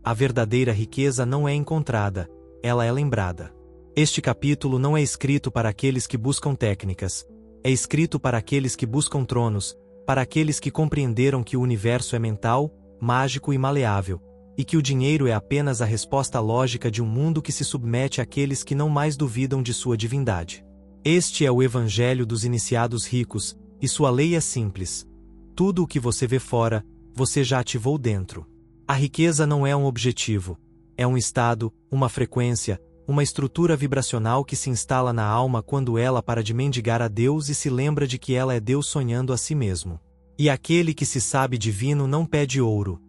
A verdadeira riqueza não é encontrada, ela é lembrada. Este capítulo não é escrito para aqueles que buscam técnicas, é escrito para aqueles que buscam tronos, para aqueles que compreenderam que o universo é mental, mágico e maleável, e que o dinheiro é apenas a resposta lógica de um mundo que se submete àqueles que não mais duvidam de sua divindade. Este é o Evangelho dos Iniciados Ricos, e sua lei é simples. Tudo o que você vê fora, você já ativou dentro. A riqueza não é um objetivo, é um estado, uma frequência, uma estrutura vibracional que se instala na alma quando ela para de mendigar a Deus e se lembra de que ela é Deus sonhando a si mesmo. E aquele que se sabe divino não pede ouro,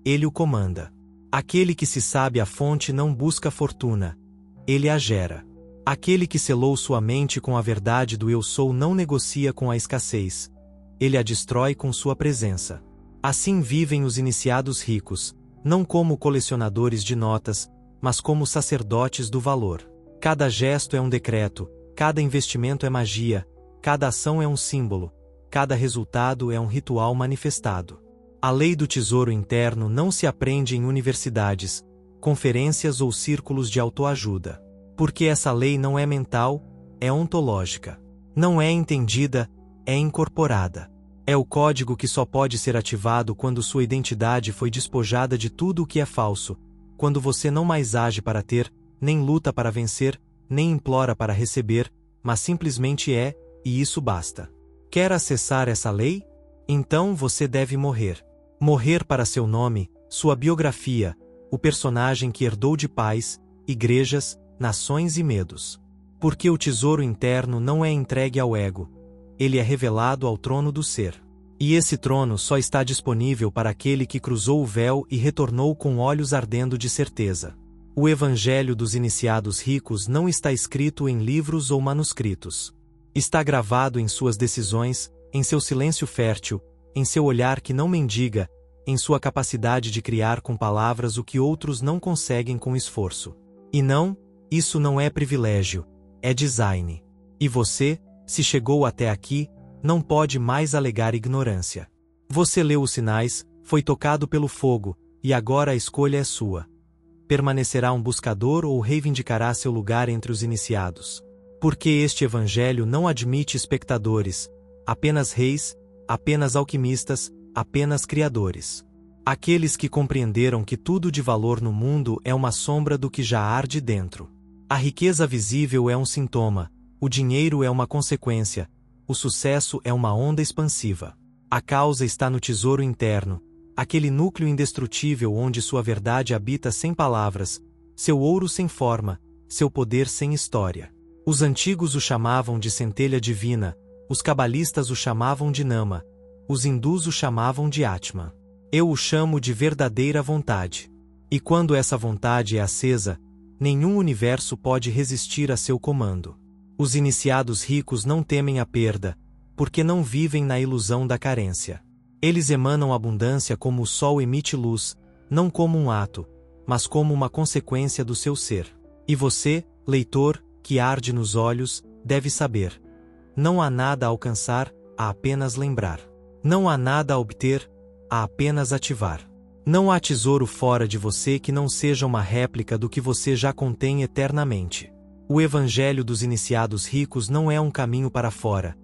ele o comanda. Aquele que se sabe a fonte não busca fortuna, ele a gera. Aquele que selou sua mente com a verdade do eu sou não negocia com a escassez, ele a destrói com sua presença. Assim vivem os iniciados ricos, não como colecionadores de notas, mas como sacerdotes do valor. Cada gesto é um decreto, cada investimento é magia, cada ação é um símbolo, cada resultado é um ritual manifestado. A lei do tesouro interno não se aprende em universidades, conferências ou círculos de autoajuda. Porque essa lei não é mental, é ontológica. Não é entendida, é incorporada. É o código que só pode ser ativado quando sua identidade foi despojada de tudo o que é falso, quando você não mais age para ter, nem luta para vencer, nem implora para receber, mas simplesmente é, e isso basta. Quer acessar essa lei? Então você deve morrer. Morrer para seu nome, sua biografia, o personagem que herdou de pais, igrejas, nações e medos. Porque o tesouro interno não é entregue ao ego, ele é revelado ao trono do ser. E esse trono só está disponível para aquele que cruzou o véu e retornou com olhos ardendo de certeza. O Evangelho dos Iniciados Ricos não está escrito em livros ou manuscritos. Está gravado em suas decisões, em seu silêncio fértil, em seu olhar que não mendiga, em sua capacidade de criar com palavras o que outros não conseguem com esforço. E não, isso não é privilégio, é design. E você, se chegou até aqui, não pode mais alegar ignorância. Você leu os sinais, foi tocado pelo fogo, e agora a escolha é sua. Permanecerá um buscador ou reivindicará seu lugar entre os iniciados? Porque este Evangelho não admite espectadores, apenas reis, apenas alquimistas, apenas criadores. Aqueles que compreenderam que tudo de valor no mundo é uma sombra do que já arde dentro. A riqueza visível é um sintoma, o dinheiro é uma consequência, o sucesso é uma onda expansiva. A causa está no tesouro interno, aquele núcleo indestrutível onde sua verdade habita sem palavras, seu ouro sem forma, seu poder sem história. Os antigos o chamavam de centelha divina, os cabalistas o chamavam de Nama, os hindus o chamavam de Atman. Eu o chamo de verdadeira vontade. E quando essa vontade é acesa, nenhum universo pode resistir a seu comando. Os iniciados ricos não temem a perda, porque não vivem na ilusão da carência. Eles emanam abundância como o sol emite luz, não como um ato, mas como uma consequência do seu ser. E você, leitor, que arde nos olhos, deve saber. Não há nada a alcançar, há apenas lembrar. Não há nada a obter, há apenas ativar. Não há tesouro fora de você que não seja uma réplica do que você já contém eternamente. O Evangelho dos Iniciados Ricos não é um caminho para fora.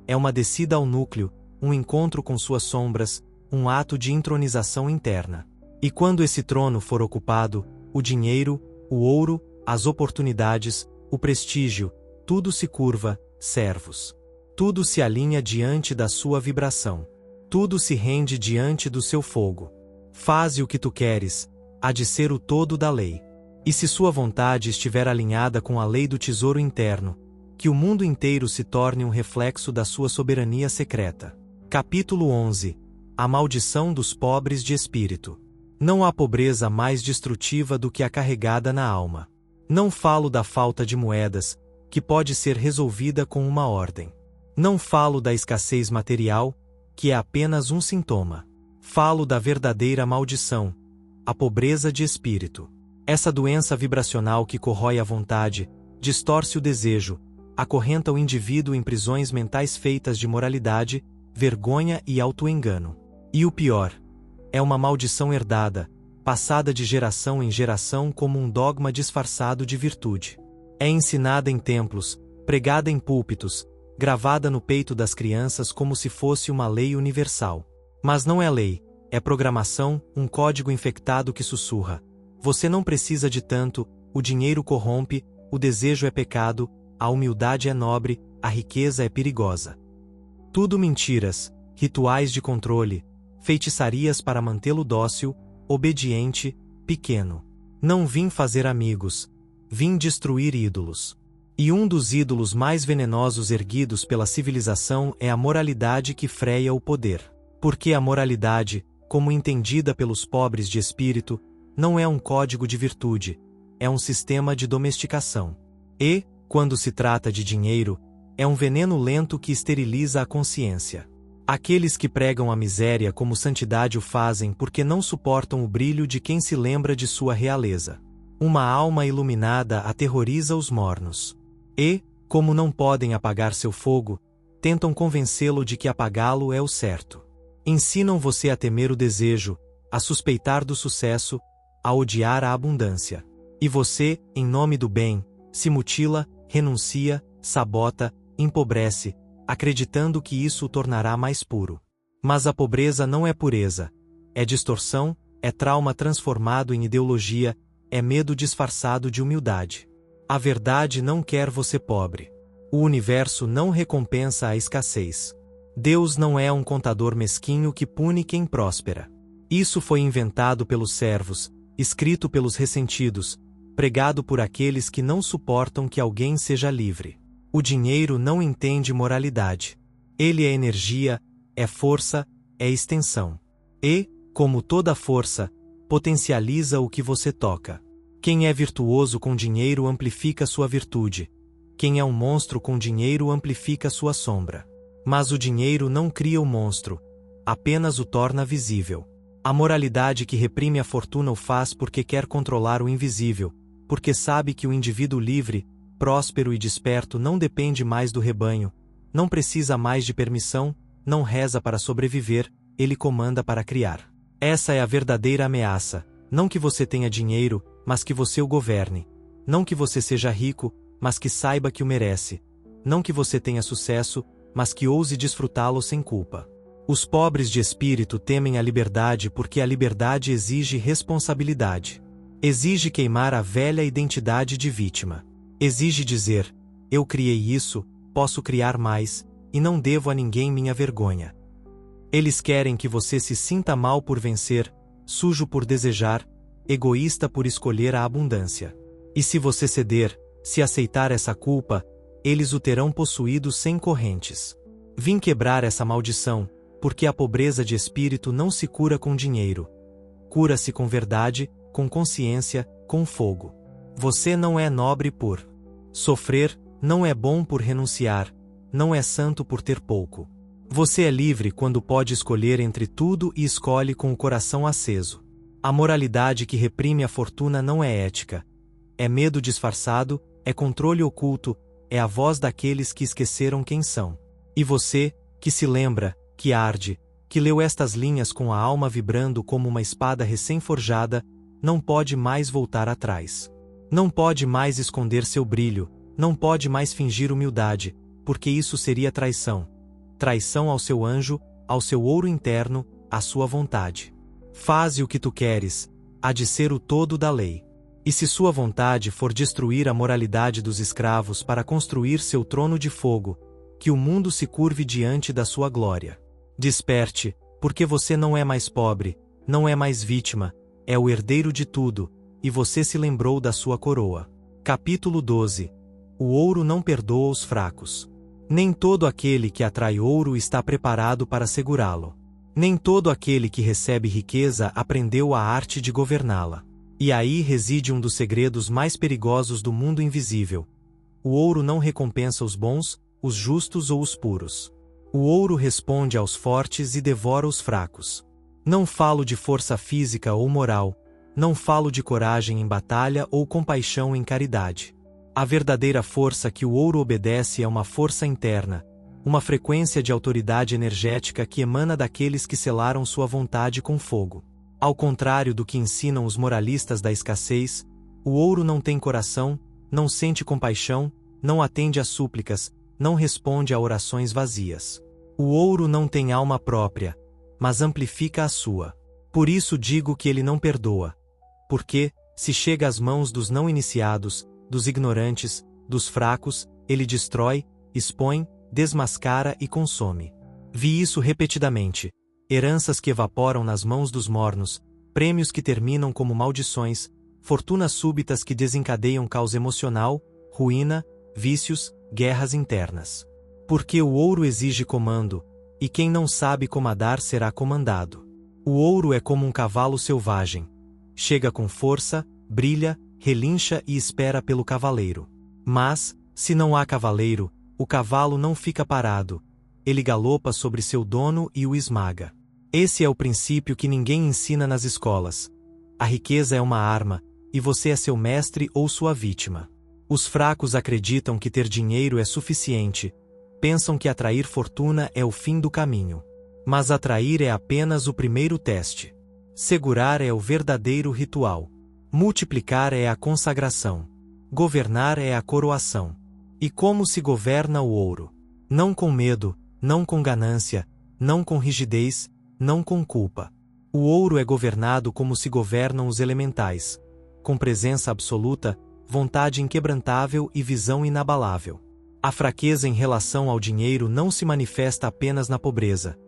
É uma descida ao núcleo, um encontro com suas sombras, um ato de intronização interna. E quando esse trono for ocupado, o dinheiro, o ouro, as oportunidades, o prestígio, tudo se curva, servos. Tudo se alinha diante da sua vibração. Tudo se rende diante do seu fogo. Faze o que tu queres, há de ser o todo da lei. E se sua vontade estiver alinhada com a lei do tesouro interno, que o mundo inteiro se torne um reflexo da sua soberania secreta. Capítulo 11. A maldição dos pobres de espírito. Não há pobreza mais destrutiva do que a carregada na alma. Não falo da falta de moedas, que pode ser resolvida com uma ordem. Não falo da escassez material, que é apenas um sintoma. Falo da verdadeira maldição, a pobreza de espírito. Essa doença vibracional que corrói a vontade, distorce o desejo, acorrenta o indivíduo em prisões mentais feitas de moralidade, vergonha e auto-engano. E o pior, é uma maldição herdada, passada de geração em geração como um dogma disfarçado de virtude. É ensinada em templos, pregada em púlpitos, gravada no peito das crianças como se fosse uma lei universal. Mas não é lei, é programação, um código infectado que sussurra. Você não precisa de tanto, o dinheiro corrompe, o desejo é pecado, a humildade é nobre, a riqueza é perigosa. Tudo mentiras, rituais de controle, feitiçarias para mantê-lo dócil, obediente, pequeno. Não vim fazer amigos, vim destruir ídolos. E um dos ídolos mais venenosos erguidos pela civilização é a moralidade que freia o poder. Porque a moralidade, como entendida pelos pobres de espírito, não é um código de virtude, é um sistema de domesticação. E, quando se trata de dinheiro, é um veneno lento que esteriliza a consciência. Aqueles que pregam a miséria como santidade o fazem porque não suportam o brilho de quem se lembra de sua realeza. Uma alma iluminada aterroriza os mornos. E, como não podem apagar seu fogo, tentam convencê-lo de que apagá-lo é o certo. Ensinam você a temer o desejo, a suspeitar do sucesso, a odiar a abundância. E você, em nome do bem, se mutila, renuncia, sabota, empobrece, acreditando que isso o tornará mais puro. Mas a pobreza não é pureza. É distorção, é trauma transformado em ideologia, é medo disfarçado de humildade. A verdade não quer você pobre. O universo não recompensa a escassez. Deus não é um contador mesquinho que pune quem próspera. Isso foi inventado pelos servos, escrito pelos ressentidos, pregado por aqueles que não suportam que alguém seja livre. O dinheiro não entende moralidade. Ele é energia, é força, é extensão. E, como toda força, potencializa o que você toca. Quem é virtuoso com dinheiro amplifica sua virtude. Quem é um monstro com dinheiro amplifica sua sombra. Mas o dinheiro não cria o monstro, apenas o torna visível. A moralidade que reprime a fortuna o faz porque quer controlar o invisível, porque sabe que o indivíduo livre, próspero e desperto não depende mais do rebanho, não precisa mais de permissão, não reza para sobreviver, ele comanda para criar. Essa é a verdadeira ameaça, não que você tenha dinheiro, mas que você o governe. Não que você seja rico, mas que saiba que o merece. Não que você tenha sucesso, mas que ouse desfrutá-lo sem culpa. Os pobres de espírito temem a liberdade porque a liberdade exige responsabilidade. Exige queimar a velha identidade de vítima. Exige dizer, eu criei isso, posso criar mais, e não devo a ninguém minha vergonha. Eles querem que você se sinta mal por vencer, sujo por desejar, egoísta por escolher a abundância. E se você ceder, se aceitar essa culpa, eles o terão possuído sem correntes. Vim quebrar essa maldição, porque a pobreza de espírito não se cura com dinheiro. Cura-se com verdade, com consciência, com fogo. Você não é nobre por sofrer, não é bom por renunciar, não é santo por ter pouco. Você é livre quando pode escolher entre tudo e escolhe com o coração aceso. A moralidade que reprime a fortuna não é ética. É medo disfarçado, é controle oculto, é a voz daqueles que esqueceram quem são. E você, que se lembra, que arde, que leu estas linhas com a alma vibrando como uma espada recém-forjada, não pode mais voltar atrás. Não pode mais esconder seu brilho, não pode mais fingir humildade, porque isso seria traição. Traição ao seu anjo, ao seu ouro interno, à sua vontade. Faze o que tu queres, há de ser o todo da lei. E se sua vontade for destruir a moralidade dos escravos para construir seu trono de fogo, que o mundo se curve diante da sua glória. Desperte, porque você não é mais pobre, não é mais vítima, é o herdeiro de tudo, e você se lembrou da sua coroa. Capítulo 12. O ouro não perdoa os fracos. Nem todo aquele que atrai ouro está preparado para segurá-lo. Nem todo aquele que recebe riqueza aprendeu a arte de governá-la. E aí reside um dos segredos mais perigosos do mundo invisível. O ouro não recompensa os bons, os justos ou os puros. O ouro responde aos fortes e devora os fracos. Não falo de força física ou moral, não falo de coragem em batalha ou compaixão em caridade. A verdadeira força que o ouro obedece é uma força interna, uma frequência de autoridade energética que emana daqueles que selaram sua vontade com fogo. Ao contrário do que ensinam os moralistas da escassez, o ouro não tem coração, não sente compaixão, não atende às súplicas, não responde a orações vazias. O ouro não tem alma própria, mas amplifica a sua. Por isso digo que ele não perdoa. Porque, se chega às mãos dos não iniciados, dos ignorantes, dos fracos, ele destrói, expõe, desmascara e consome. Vi isso repetidamente. Heranças que evaporam nas mãos dos mornos, prêmios que terminam como maldições, fortunas súbitas que desencadeiam caos emocional, ruína, vícios, guerras internas. Porque o ouro exige comando, e quem não sabe comandar será comandado. O ouro é como um cavalo selvagem. Chega com força, brilha, relincha e espera pelo cavaleiro. Mas, se não há cavaleiro, o cavalo não fica parado. Ele galopa sobre seu dono e o esmaga. Esse é o princípio que ninguém ensina nas escolas. A riqueza é uma arma, e você é seu mestre ou sua vítima. Os fracos acreditam que ter dinheiro é suficiente. Pensam que atrair fortuna é o fim do caminho. Mas atrair é apenas o primeiro teste. Segurar é o verdadeiro ritual. Multiplicar é a consagração. Governar é a coroação. E como se governa o ouro? Não com medo, não com ganância, não com rigidez, não com culpa. O ouro é governado como se governam os elementais, com presença absoluta, vontade inquebrantável e visão inabalável. A fraqueza em relação ao dinheiro não se manifesta apenas na pobreza.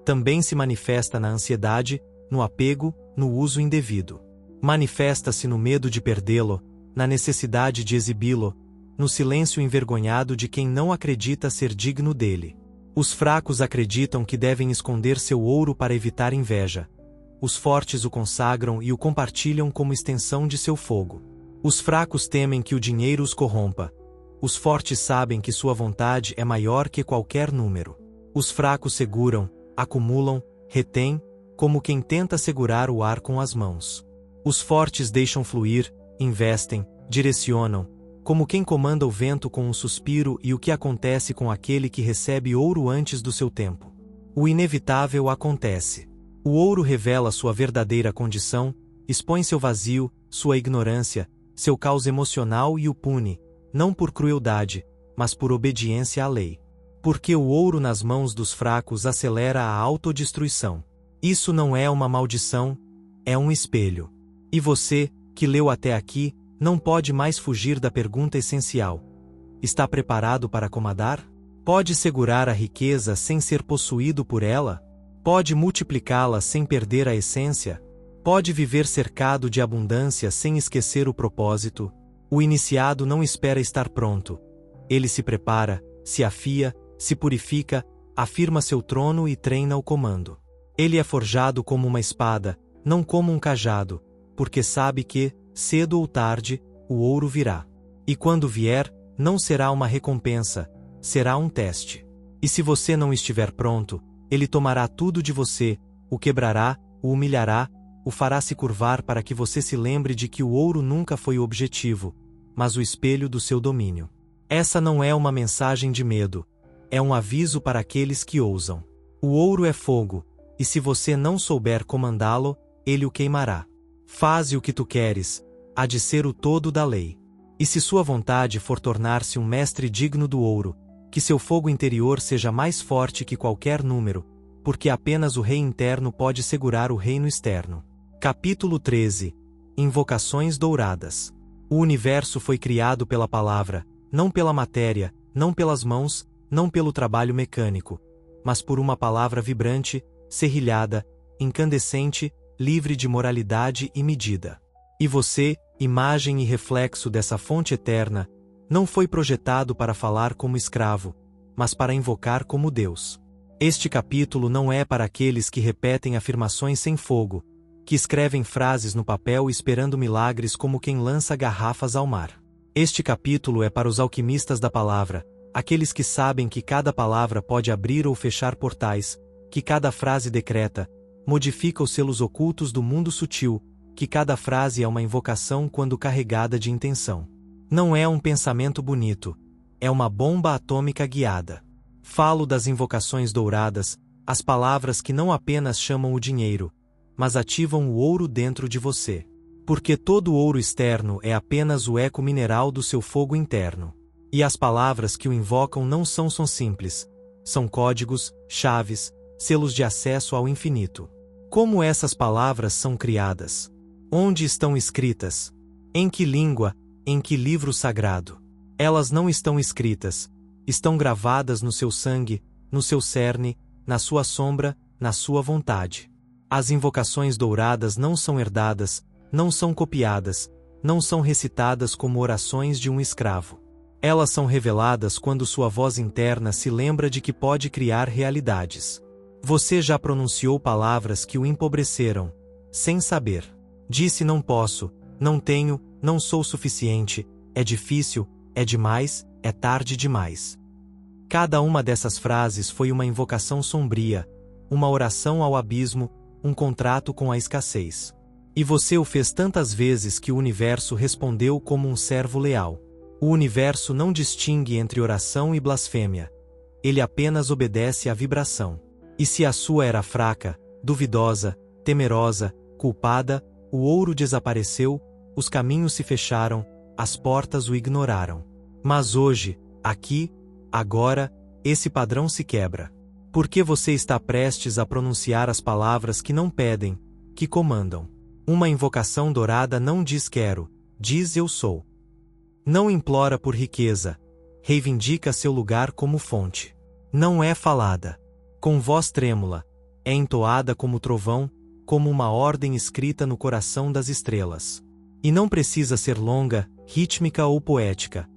Também se manifesta na ansiedade, no apego, no uso indevido. Manifesta-se no medo de perdê-lo, na necessidade de exibi-lo, no silêncio envergonhado de quem não acredita ser digno dele. Os fracos acreditam que devem esconder seu ouro para evitar inveja. Os fortes o consagram e o compartilham como extensão de seu fogo. Os fracos temem que o dinheiro os corrompa. Os fortes sabem que sua vontade é maior que qualquer número. Os fracos seguram, acumulam, retêm, como quem tenta segurar o ar com as mãos. Os fortes deixam fluir, investem, direcionam, como quem comanda o vento com um suspiro e o que acontece com aquele que recebe ouro antes do seu tempo. O inevitável acontece. O ouro revela sua verdadeira condição, expõe seu vazio, sua ignorância, seu caos emocional e o pune, não por crueldade, mas por obediência à lei. Porque o ouro nas mãos dos fracos acelera a autodestruição. Isso não é uma maldição, é um espelho. E você, que leu até aqui, não pode mais fugir da pergunta essencial. Está preparado para comandar? Pode segurar a riqueza sem ser possuído por ela? Pode multiplicá-la sem perder a essência? Pode viver cercado de abundância sem esquecer o propósito? O iniciado não espera estar pronto. Ele se prepara, se afia, se purifica, afirma seu trono e treina o comando. Ele é forjado como uma espada, não como um cajado, porque sabe que, cedo ou tarde, o ouro virá. E quando vier, não será uma recompensa, será um teste. E se você não estiver pronto, ele tomará tudo de você, o quebrará, o humilhará, o fará se curvar para que você se lembre de que o ouro nunca foi o objetivo, mas o espelho do seu domínio. Essa não é uma mensagem de medo, é um aviso para aqueles que ousam. O ouro é fogo, e se você não souber comandá-lo, ele o queimará. Faze o que tu queres, há de ser o todo da lei. E se sua vontade for tornar-se um mestre digno do ouro, que seu fogo interior seja mais forte que qualquer número, porque apenas o rei interno pode segurar o reino externo. Capítulo 13. Invocações douradas. O universo foi criado pela palavra, não pela matéria, não pelas mãos, não pelo trabalho mecânico, mas por uma palavra vibrante, serrilhada, incandescente, livre de moralidade e medida. E você, imagem e reflexo dessa fonte eterna, não foi projetado para falar como escravo, mas para invocar como Deus. Este capítulo não é para aqueles que repetem afirmações sem fogo, que escrevem frases no papel esperando milagres como quem lança garrafas ao mar. Este capítulo é para os alquimistas da palavra, aqueles que sabem que cada palavra pode abrir ou fechar portais, que cada frase decreta, modifica os selos ocultos do mundo sutil, que cada frase é uma invocação quando carregada de intenção. Não é um pensamento bonito, é uma bomba atômica guiada. Falo das invocações douradas, as palavras que não apenas chamam o dinheiro, mas ativam o ouro dentro de você. Porque todo ouro externo é apenas o eco mineral do seu fogo interno. E as palavras que o invocam não são simples, são códigos, chaves, selos de acesso ao infinito. Como essas palavras são criadas? Onde estão escritas? Em que língua? Em que livro sagrado? Elas não estão escritas, estão gravadas no seu sangue, no seu cerne, na sua sombra, na sua vontade. As invocações douradas não são herdadas, não são copiadas, não são recitadas como orações de um escravo. Elas são reveladas quando sua voz interna se lembra de que pode criar realidades. Você já pronunciou palavras que o empobreceram, sem saber. Disse não posso, não tenho, não sou suficiente, é difícil, é demais, é tarde demais. Cada uma dessas frases foi uma invocação sombria, uma oração ao abismo, um contrato com a escassez. E você o fez tantas vezes que o universo respondeu como um servo leal. O universo não distingue entre oração e blasfêmia. Ele apenas obedece à vibração. E se a sua era fraca, duvidosa, temerosa, culpada, o ouro desapareceu, os caminhos se fecharam, as portas o ignoraram. Mas hoje, aqui, agora, esse padrão se quebra. Porque você está prestes a pronunciar as palavras que não pedem, que comandam. Uma invocação dourada não diz quero, diz eu sou. Não implora por riqueza, reivindica seu lugar como fonte. Não é falada, com voz trêmula, é entoada como trovão, como uma ordem escrita no coração das estrelas. E não precisa ser longa, rítmica ou poética.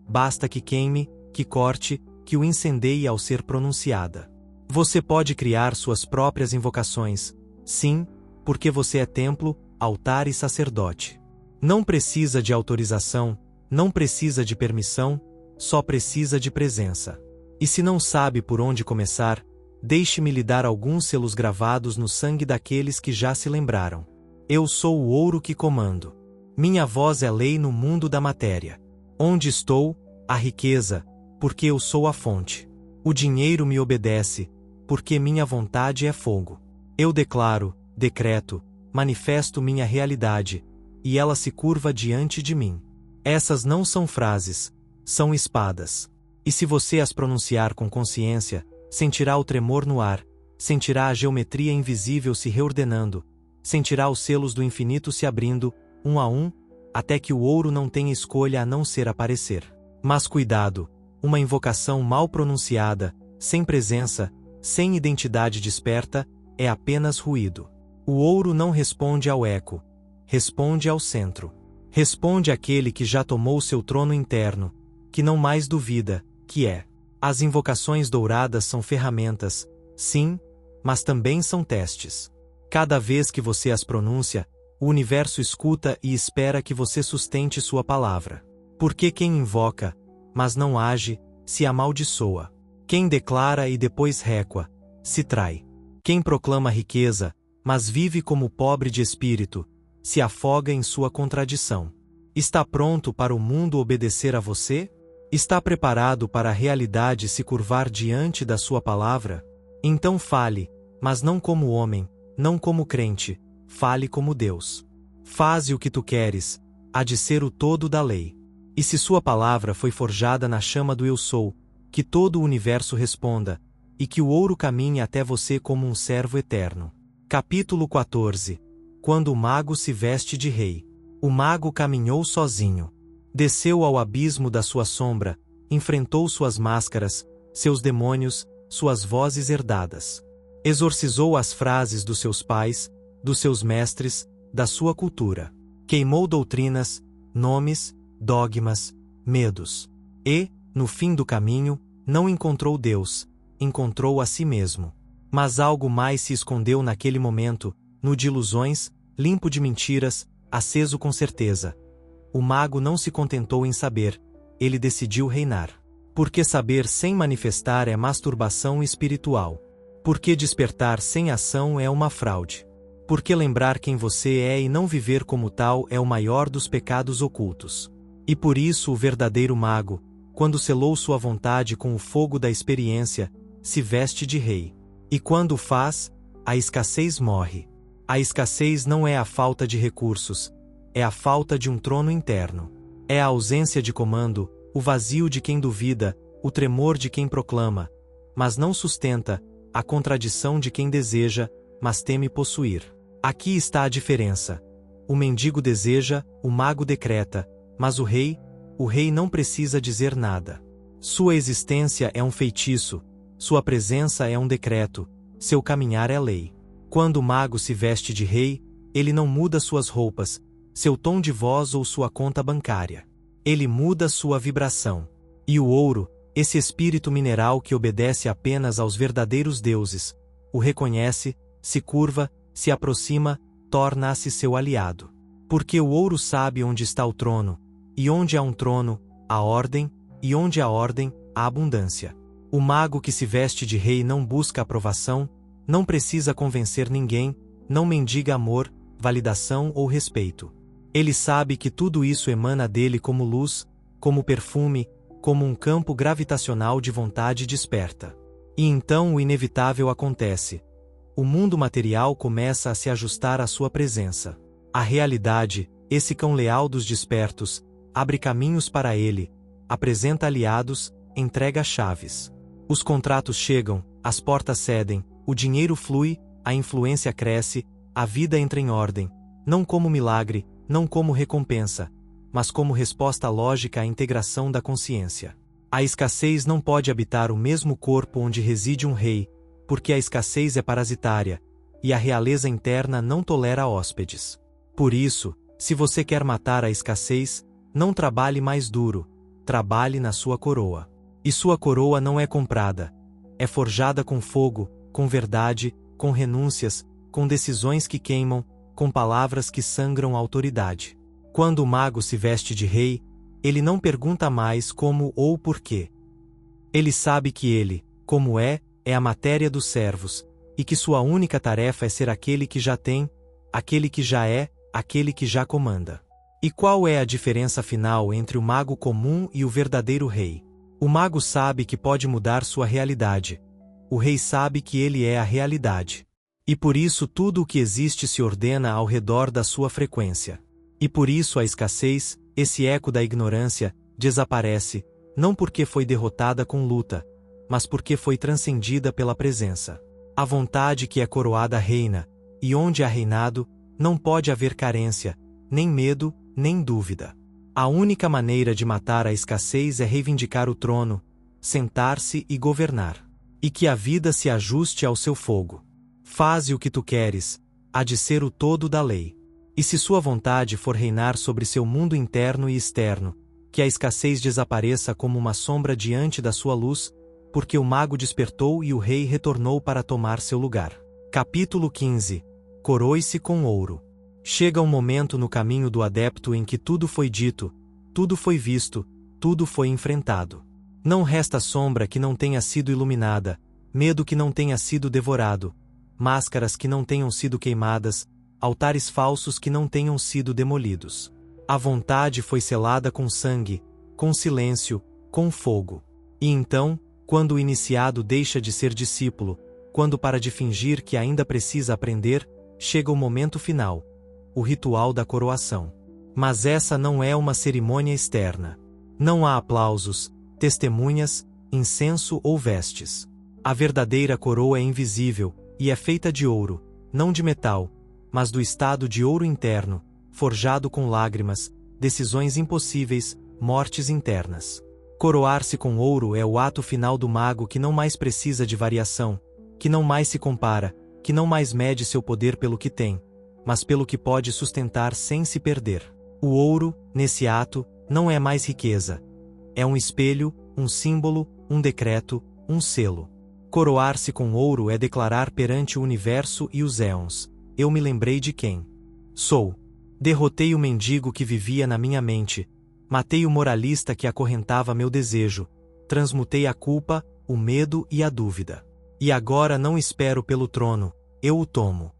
Basta que queime, que corte, que o incendeie ao ser pronunciada. Você pode criar suas próprias invocações, sim, porque você é templo, altar e sacerdote. Não precisa de autorização, não precisa de permissão, só precisa de presença. E se não sabe por onde começar, deixe-me lhe dar alguns selos gravados no sangue daqueles que já se lembraram. Eu sou o ouro que comando. Minha voz é lei no mundo da matéria. Onde estou, a riqueza, porque eu sou a fonte. O dinheiro me obedece, porque minha vontade é fogo. Eu declaro, decreto, manifesto minha realidade, e ela se curva diante de mim. Essas não são frases, são espadas. E se você as pronunciar com consciência, sentirá o tremor no ar, sentirá a geometria invisível se reordenando, sentirá os selos do infinito se abrindo, um a um, até que o ouro não tenha escolha a não ser aparecer. Mas cuidado, uma invocação mal pronunciada, sem presença, sem identidade desperta, é apenas ruído. O ouro não responde ao eco, responde ao centro. Responde àquele que já tomou seu trono interno, que não mais duvida, que é. As invocações douradas são ferramentas, sim, mas também são testes. Cada vez que você as pronuncia, o universo escuta e espera que você sustente sua palavra. Porque quem invoca, mas não age, se amaldiçoa. Quem declara e depois recua, se trai. Quem proclama riqueza, mas vive como pobre de espírito, se afoga em sua contradição. Está pronto para o mundo obedecer a você? Está preparado para a realidade se curvar diante da sua palavra? Então fale, mas não como homem, não como crente, fale como Deus. Faze o que tu queres, há de ser o todo da lei. E se sua palavra foi forjada na chama do Eu Sou, que todo o universo responda, e que o ouro caminhe até você como um servo eterno. Capítulo 14. Quando o mago se veste de rei. O mago caminhou sozinho. Desceu ao abismo da sua sombra, enfrentou suas máscaras, seus demônios, suas vozes herdadas. Exorcizou as frases dos seus pais, dos seus mestres, da sua cultura. Queimou doutrinas, nomes, dogmas, medos. E, no fim do caminho, não encontrou Deus, encontrou a si mesmo. Mas algo mais se escondeu naquele momento, nu de ilusões, limpo de mentiras, aceso com certeza. O mago não se contentou em saber, ele decidiu reinar. Porque saber sem manifestar é masturbação espiritual. Porque despertar sem ação é uma fraude. Porque lembrar quem você é e não viver como tal é o maior dos pecados ocultos. E por isso o verdadeiro mago, quando selou sua vontade com o fogo da experiência, se veste de rei. E quando o faz, a escassez morre. A escassez não é a falta de recursos, é a falta de um trono interno. É a ausência de comando, o vazio de quem duvida, o tremor de quem proclama, mas não sustenta, a contradição de quem deseja, mas teme possuir. Aqui está a diferença. O mendigo deseja, o mago decreta, mas o rei não precisa dizer nada. Sua existência é um feitiço, sua presença é um decreto, seu caminhar é lei. Quando o mago se veste de rei, ele não muda suas roupas, seu tom de voz ou sua conta bancária. Ele muda sua vibração. E o ouro, esse espírito mineral que obedece apenas aos verdadeiros deuses, o reconhece, se curva, se aproxima, torna-se seu aliado. Porque o ouro sabe onde está o trono, e onde há um trono, há ordem, e onde há ordem, há abundância. O mago que se veste de rei não busca aprovação, não precisa convencer ninguém, não mendiga amor, validação ou respeito. Ele sabe que tudo isso emana dele como luz, como perfume, como um campo gravitacional de vontade desperta. E então o inevitável acontece. O mundo material começa a se ajustar à sua presença. A realidade, esse cão leal dos despertos, abre caminhos para ele, apresenta aliados, entrega chaves. Os contratos chegam, as portas cedem, o dinheiro flui, a influência cresce, a vida entra em ordem, não como milagre, não como recompensa, mas como resposta lógica à integração da consciência. A escassez não pode habitar o mesmo corpo onde reside um rei, porque a escassez é parasitária, e a realeza interna não tolera hóspedes. Por isso, se você quer matar a escassez, não trabalhe mais duro, trabalhe na sua coroa. E sua coroa não é comprada, é forjada com fogo, com verdade, com renúncias, com decisões que queimam, com palavras que sangram a autoridade. Quando o mago se veste de rei, ele não pergunta mais como ou porquê. Ele sabe que ele, como é a matéria dos servos, e que sua única tarefa é ser aquele que já tem, aquele que já é, aquele que já comanda. E qual é a diferença final entre o mago comum e o verdadeiro rei? O mago sabe que pode mudar sua realidade. O rei sabe que ele é a realidade. E por isso tudo o que existe se ordena ao redor da sua frequência. E por isso a escassez, esse eco da ignorância, desaparece, não porque foi derrotada com luta, mas porque foi transcendida pela presença. A vontade que é coroada reina, e onde há reinado, não pode haver carência, nem medo, nem dúvida. A única maneira de matar a escassez é reivindicar o trono, sentar-se e governar. E que a vida se ajuste ao seu fogo. Faze o que tu queres, há de ser o todo da lei. E se sua vontade for reinar sobre seu mundo interno e externo, que a escassez desapareça como uma sombra diante da sua luz, porque o mago despertou e o rei retornou para tomar seu lugar. Capítulo 15. Coroe-se com ouro. Chega um momento no caminho do adepto em que tudo foi dito, tudo foi visto, tudo foi enfrentado. Não resta sombra que não tenha sido iluminada, medo que não tenha sido devorado, máscaras que não tenham sido queimadas, altares falsos que não tenham sido demolidos. A vontade foi selada com sangue, com silêncio, com fogo. E então, quando o iniciado deixa de ser discípulo, quando para de fingir que ainda precisa aprender, chega o momento final, o ritual da coroação. Mas essa não é uma cerimônia externa. Não há aplausos, testemunhas, incenso ou vestes. A verdadeira coroa é invisível, e é feita de ouro, não de metal, mas do estado de ouro interno, forjado com lágrimas, decisões impossíveis, mortes internas. Coroar-se com ouro é o ato final do mago que não mais precisa de variação, que não mais se compara, que não mais mede seu poder pelo que tem, mas pelo que pode sustentar sem se perder. O ouro, nesse ato, não é mais riqueza. É um espelho, um símbolo, um decreto, um selo. Coroar-se com ouro é declarar perante o universo e os éons: eu me lembrei de quem sou. Derrotei o mendigo que vivia na minha mente. Matei o moralista que acorrentava meu desejo. Transmutei a culpa, o medo e a dúvida. E agora não espero pelo trono, eu o tomo.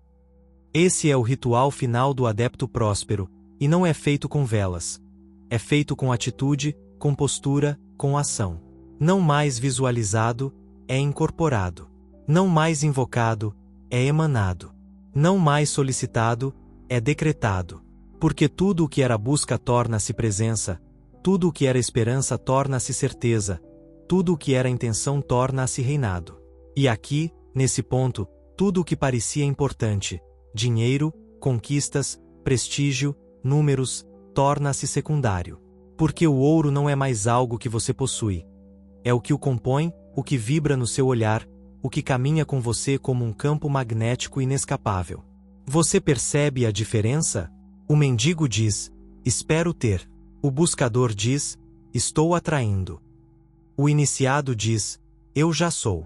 Esse é o ritual final do adepto próspero, e não é feito com velas. É feito com atitude, com postura, com ação. Não mais visualizado, é incorporado. Não mais invocado, é emanado. Não mais solicitado, é decretado. Porque tudo o que era busca torna-se presença, tudo o que era esperança torna-se certeza, tudo o que era intenção torna-se reinado. E aqui, nesse ponto, tudo o que parecia importante, dinheiro, conquistas, prestígio, números, torna-se secundário. Porque o ouro não é mais algo que você possui. É o que o compõe, o que vibra no seu olhar, o que caminha com você como um campo magnético inescapável. Você percebe a diferença? O mendigo diz: espero ter. O buscador diz: estou atraindo. O iniciado diz: eu já sou.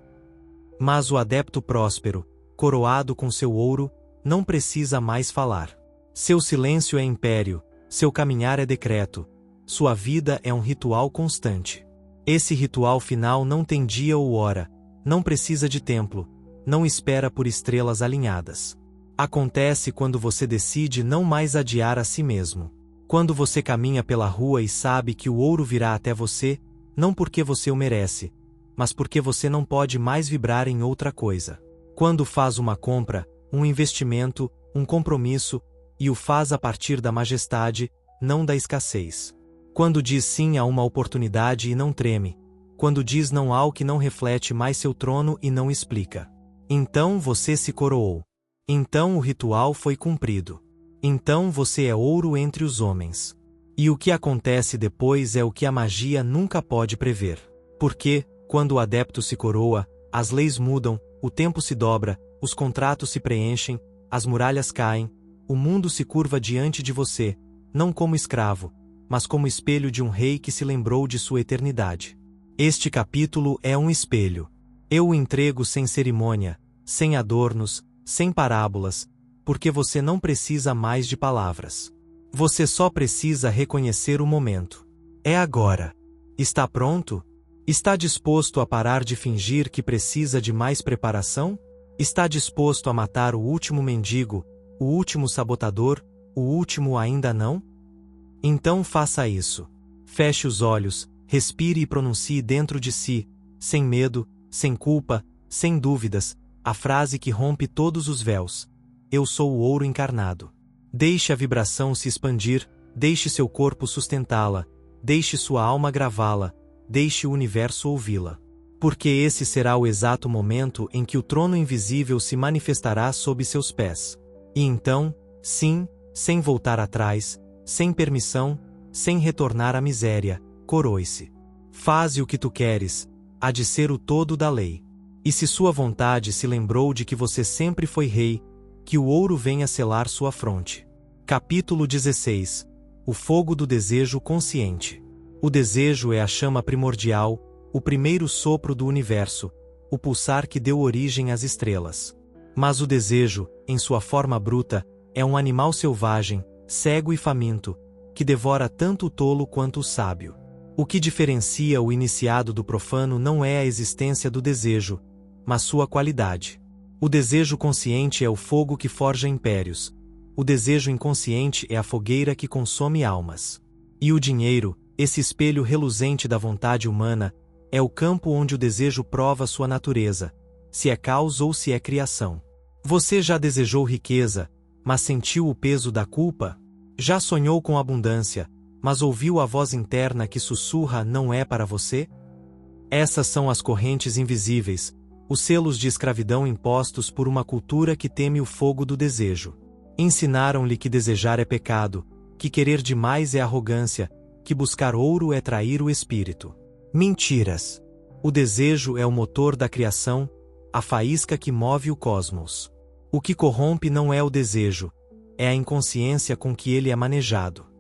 Mas o adepto próspero, coroado com seu ouro, não precisa mais falar. Seu silêncio é império, seu caminhar é decreto, sua vida é um ritual constante. Esse ritual final não tem dia ou hora, não precisa de templo, não espera por estrelas alinhadas. Acontece quando você decide não mais adiar a si mesmo. Quando você caminha pela rua e sabe que o ouro virá até você, não porque você o merece, mas porque você não pode mais vibrar em outra coisa. Quando faz uma compra, um investimento, um compromisso, e o faz a partir da majestade, não da escassez. Quando diz sim a uma oportunidade e não treme. Quando diz não ao que não reflete mais seu trono e não explica. Então você se coroou. Então o ritual foi cumprido. Então você é ouro entre os homens. E o que acontece depois é o que a magia nunca pode prever. Porque, quando o adepto se coroa, as leis mudam, o tempo se dobra, os contratos se preenchem, as muralhas caem, o mundo se curva diante de você, não como escravo, mas como espelho de um rei que se lembrou de sua eternidade. Este capítulo é um espelho. Eu o entrego sem cerimônia, sem adornos, sem parábolas, porque você não precisa mais de palavras. Você só precisa reconhecer o momento. É agora. Está pronto? Está disposto a parar de fingir que precisa de mais preparação? Está disposto a matar o último mendigo, o último sabotador, o último ainda não? Então faça isso. Feche os olhos, respire e pronuncie dentro de si, sem medo, sem culpa, sem dúvidas, a frase que rompe todos os véus: eu sou o ouro encarnado. Deixe a vibração se expandir, deixe seu corpo sustentá-la, deixe sua alma gravá-la, deixe o universo ouvi-la. Porque esse será o exato momento em que o trono invisível se manifestará sob seus pés. E então, sim, sem voltar atrás, sem permissão, sem retornar à miséria, coroe-se. Faze o que tu queres, há de ser o todo da lei. E se sua vontade se lembrou de que você sempre foi rei, que o ouro venha selar sua fronte. Capítulo 16. O fogo do desejo consciente. O desejo é a chama primordial, o primeiro sopro do universo, o pulsar que deu origem às estrelas. Mas o desejo, em sua forma bruta, é um animal selvagem, cego e faminto, que devora tanto o tolo quanto o sábio. O que diferencia o iniciado do profano não é a existência do desejo, mas sua qualidade. O desejo consciente é o fogo que forja impérios. O desejo inconsciente é a fogueira que consome almas. E o dinheiro, esse espelho reluzente da vontade humana, é o campo onde o desejo prova sua natureza, se é caos ou se é criação. Você já desejou riqueza, mas sentiu o peso da culpa? Já sonhou com abundância, mas ouviu a voz interna que sussurra não é para você? Essas são as correntes invisíveis, os selos de escravidão impostos por uma cultura que teme o fogo do desejo. Ensinaram-lhe que desejar é pecado, que querer demais é arrogância, que buscar ouro é trair o espírito. Mentiras! O desejo é o motor da criação, a faísca que move o cosmos. O que corrompe não é o desejo, é a inconsciência com que ele é manejado.